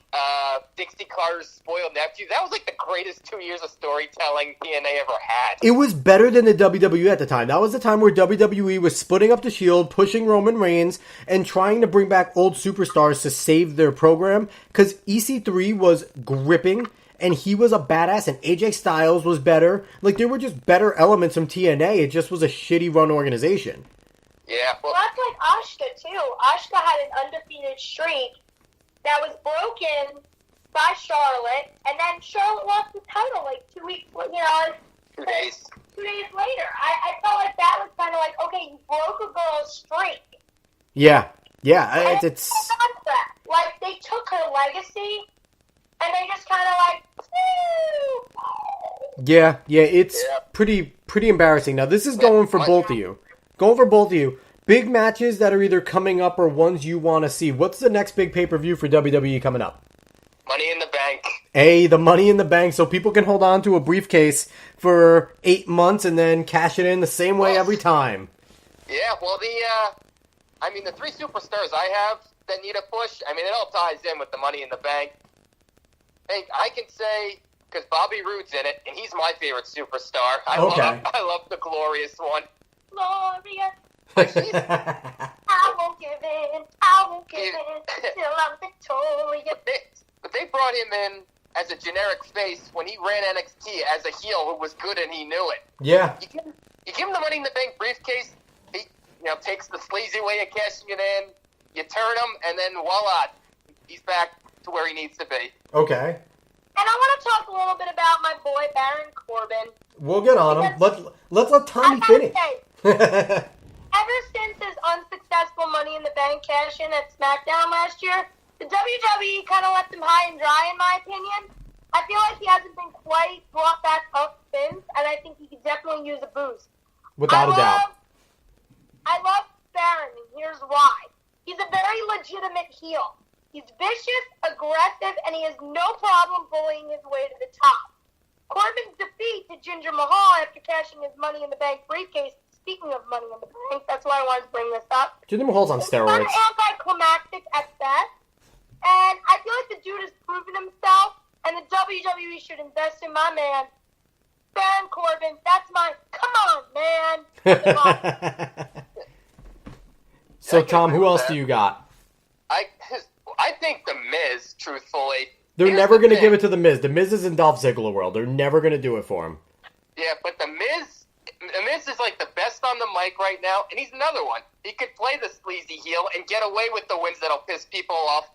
Dixie Carter's spoiled nephew, that was like the greatest 2 years of storytelling TNA ever had. It was better than the WWE at the time. That was the time where WWE was splitting up the Shield, pushing Roman Reigns, and trying to bring back old superstars to save their program. Because EC3 was gripping, and he was a badass, and AJ Styles was better. Like, there were just better elements from TNA. It just was a shitty run organization. Yeah, well, that's like Asuka, too. Asuka had an undefeated streak that was broken by Charlotte, and then Charlotte lost the title like 2 weeks, 2 days. 2 days later. I felt like that was kind of like, okay, you broke a girl's streak. Yeah. It's like, they took her legacy, and they just kind of like, woo! Yeah, it's pretty embarrassing. Now, this is going for both of you. Big matches that are either coming up or ones you want to see. What's the next big pay-per-view for WWE coming up? Money in the Bank. Hey, the Money in the Bank, so people can hold on to a briefcase for 8 months and then cash it in the same way every time. Yeah, well, the 3 superstars I have that need a push, it all ties in with the Money in the Bank. Hey, I can say, because Bobby Roode's in it, and he's my favorite superstar. I love the glorious one. Glorious. I won't give in. I won't give in till I'm victorious. But they brought him in as a generic face when he ran NXT as a heel who was good and he knew it. Yeah. You give him the Money in the Bank briefcase, he takes the sleazy way of cashing it in, you turn him, and then voila, he's back to where he needs to be. Okay. And I want to talk a little bit about my boy Baron Corbin. We'll get on him. Let's let Tommy finish. Ever since his unsuccessful Money in the Bank cash-in at SmackDown last year, the WWE kind of left him high and dry, in my opinion. I feel like he hasn't been quite brought back up since, and I think he could definitely use a boost. Without a doubt. I love Baron, and here's why. He's a very legitimate heel. He's vicious, aggressive, and he has no problem bullying his way to the top. Corbin's defeat to Jinder Mahal after cashing his Money in the Bank briefcase, speaking of Money in the Bank, that's why I wanted to bring this up. Jinder Mahal's on steroids. It's anticlimactic at best, and I feel like the dude has proven himself, and the WWE should invest in my man, Baron Corbin. That's my, come on, man. So, Tom, who else do you got? I think The Miz, truthfully. They're never going to give it to The Miz. The Miz is in Dolph Ziggler world. They're never going to do it for him. Yeah, but The Miz is like the best on the mic right now, and he's another one. He could play the sleazy heel and get away with the wins that'll piss people off.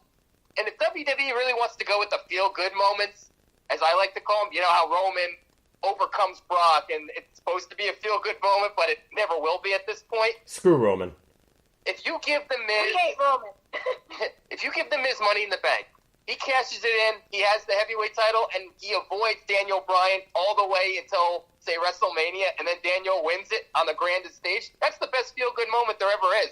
And if WWE really wants to go with the feel-good moments, as I like to call them, you know how Roman overcomes Brock, and it's supposed to be a feel-good moment, but it never will be at this point. Screw Roman. If you give The Miz... We hate Roman. If you give The Miz Money in the Bank, he cashes it in, he has the heavyweight title, and he avoids Daniel Bryan all the way until, say, WrestleMania, and then Daniel wins it on the grandest stage. That's the best feel-good moment there ever is.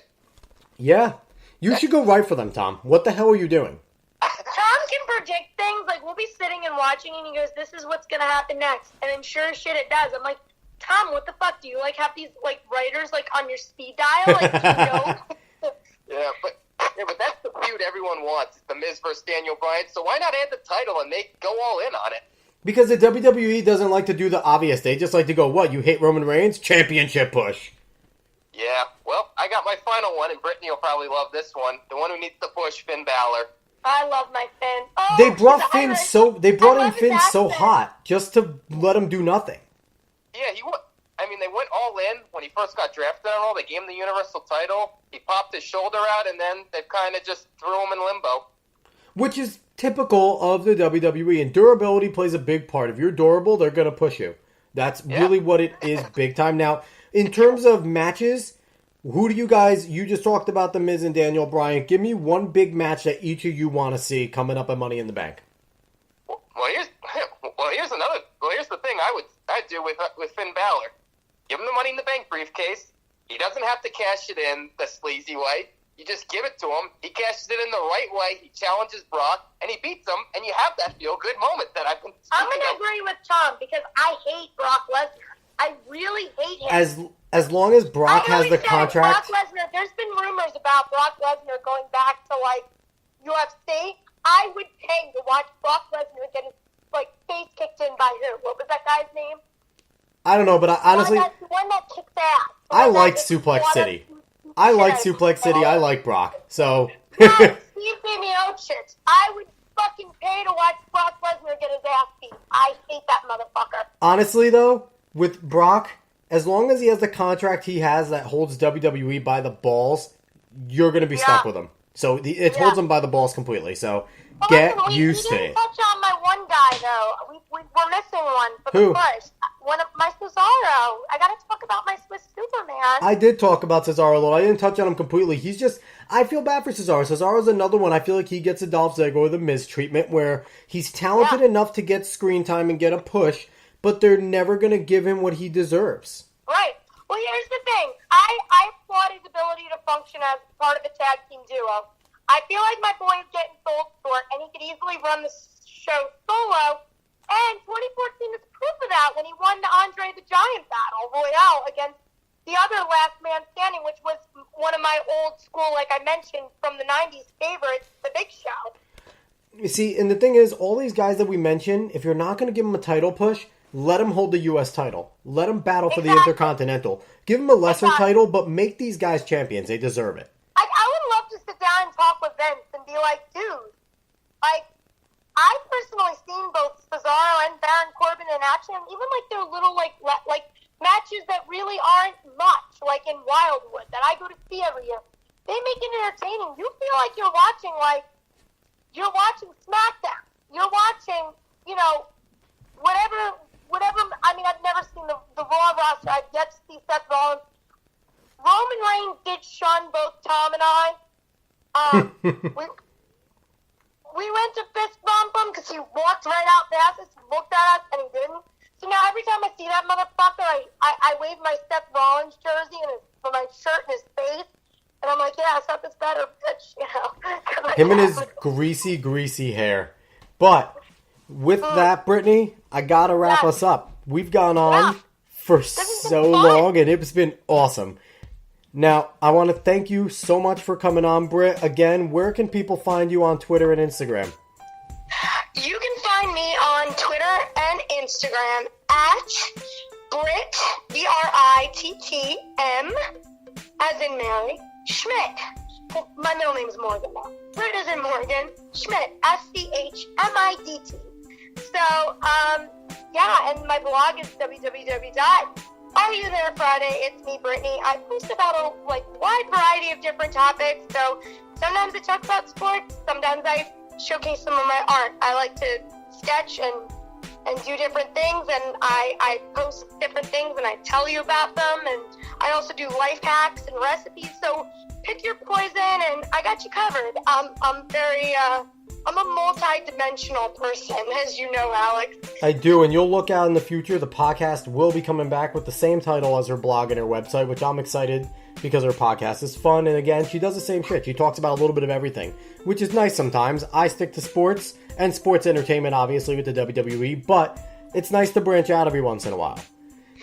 Yeah. You should go right for them, Tom. What the hell are you doing? Tom can predict things. Like, we'll be sitting and watching, and he goes, this is what's going to happen next. And then sure as shit it does. I'm like, Tom, what the fuck? Do you, like, have these, like, writers, like, on your speed dial? Like, do you know? Yeah, but that's the feud everyone wants. It's The Miz versus Daniel Bryan. So why not add the title and go all in on it? Because the WWE doesn't like to do the obvious. They just like to go, what, you hate Roman Reigns? Championship push. Yeah, well, I got my final one, and Brittany will probably love this one. The one who needs to push, Finn Balor. I love my Finn. Oh, They brought in Finn his so accent. hot just to let him do nothing. Yeah, they went all in when he first got drafted on Raw. They gave him the Universal title. He popped his shoulder out, and then they've kind of just threw him in limbo. Which is typical of the WWE, and durability plays a big part. If you're durable, they're going to push you. That's really what it is big time. Now, in terms of matches, who do you just talked about The Miz and Daniel Bryan. Give me one big match that each of you want to see coming up at Money in the Bank. Here's the thing I'd do with Finn Balor. Give him the Money in the Bank briefcase. He doesn't have to cash it in the sleazy way. You just give it to him. He cashes it in the right way. He challenges Brock, and he beats him, and you have that feel-good moment that I've been I'm going to agree with Tom, because I hate Brock Lesnar. I really hate him. As long as Brock has the contract. Brock Lesnar, there's been rumors about Brock Lesnar going back to, like, UFC. I would pay to watch Brock Lesnar get his, like, face kicked in by who? What was that guy's name? I don't know, but honestly, the one that kicks ass. I like Suplex City. I like Brock. So. Steve Miocic. I would fucking pay to watch Brock Lesnar get his ass beat. I hate that motherfucker. Honestly, though, with Brock, as long as he has the contract he has that holds WWE by the balls, you're going to be stuck with him. So it holds him by the balls completely. So get used to it. We didn't touch on my one guy, though. We're missing one for the first. One of my Cesaro. I got to talk about my Swiss Superman. I did talk about Cesaro a little. I didn't touch on him completely. I feel bad for Cesaro. Cesaro's another one. I feel like he gets a Dolph Ziggler or the Miz treatment where he's talented enough to get screen time and get a push, but they're never going to give him what he deserves. Right. Well, here's the thing. I applaud his ability to function as part of the tag team duo. I feel like my boy is getting sold short, and he could easily run the show solo. And 2014 is proof of that when he won the Andre the Giant Battle Royale against the other last man standing, which was one of my old school, like I mentioned, from the 90s favorites, The Big Show. You see, and the thing is, all these guys that we mentioned, if you're not going to give them a title push, let them hold the U.S. title. Let them battle for the Intercontinental. Give them a lesser title, but make these guys champions. They deserve it. I would love to sit down and talk with Vince and be like, dude, like, I've personally seen both Cesaro and Baron Corbin in action, even like their little like matches that really aren't much, like in Wildwood that I go to see every year. They make it entertaining. You feel like you're watching SmackDown. You're watching, whatever. I mean, I've never seen the Raw roster. I've yet to see Seth Rollins. Roman Reigns did shun both Tom and I. We went to fist bump him because he walked right out past us, looked at us, and he didn't. So now every time I see that motherfucker, I wave my Seth Rollins jersey for my shirt in his face, and I'm like, yeah, Seth is better, bitch, Him and his greasy hair. But with that, Brittany, I gotta wrap us up. We've gone on for so long, and it's been awesome. Now, I want to thank you so much for coming on, Britt. Again, where can people find you on Twitter and Instagram? You can find me on Twitter and Instagram at Britt, BRITTM, as in Mary, Schmidt. My middle name is Morgan now. Britt is in Morgan, Schmidt, SCHMIDT. So, and my blog is Are You There Friday? It's me, Brittany. I post about a wide variety of different topics. So sometimes I talk about sports. Sometimes I showcase some of my art. I like to sketch and do different things, and I post different things and I tell you about them. And I also do life hacks and recipes. So pick your poison, and I got you covered. I'm a multi-dimensional person, as you know, Alex. I do, and you'll look out in the future. The podcast will be coming back with the same title as her blog and her website, which I'm excited because her podcast is fun. And again, she does the same shit. She talks about a little bit of everything, which is nice sometimes. I stick to sports and sports entertainment, obviously, with the WWE, but it's nice to branch out every once in a while.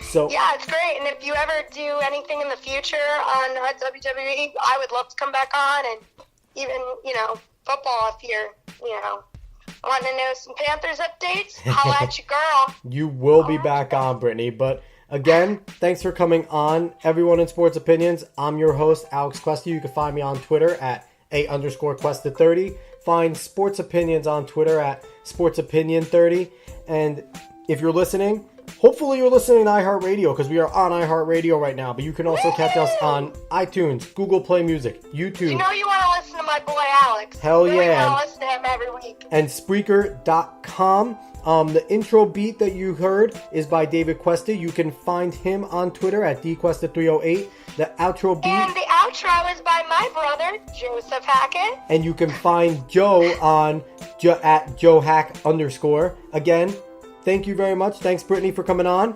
So yeah, it's great. And if you ever do anything in the future on WWE, I would love to come back on, and even, football if you're, wanting to know some Panthers updates, holla at you, girl. You will be back on, Brittany. But again, thanks for coming on, everyone in Sports Opinions. I'm your host, Alex Questy. You can find me on Twitter at @_Quested30. Find Sports Opinions on Twitter at SportsOpinion30. And if you're listening, hopefully you're listening to iHeartRadio, because we are on iHeartRadio right now. But you can also catch us on iTunes, Google Play Music, YouTube. You know you want to listen to my boy Alex. Hell you really yeah. want to listen to him every week. And Spreaker.com. The intro beat that you heard is by David Cuesta. You can find him on Twitter at dcuesta308. The outro beat. And the outro is by my brother, Joseph Hackett. And you can find Joe on at JoeHack_. Again, thank you very much. Thanks, Brittany, for coming on.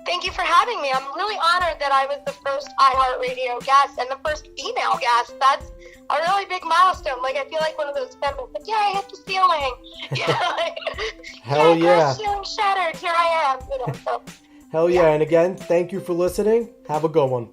Thank you for having me. I'm really honored that I was the first iHeartRadio guest and the first female guest. That's a really big milestone. I feel like one of those feminists. I hit the ceiling. Hell yeah. Ceiling shattered. Here I am. So. Hell yeah. And again, thank you for listening. Have a good one.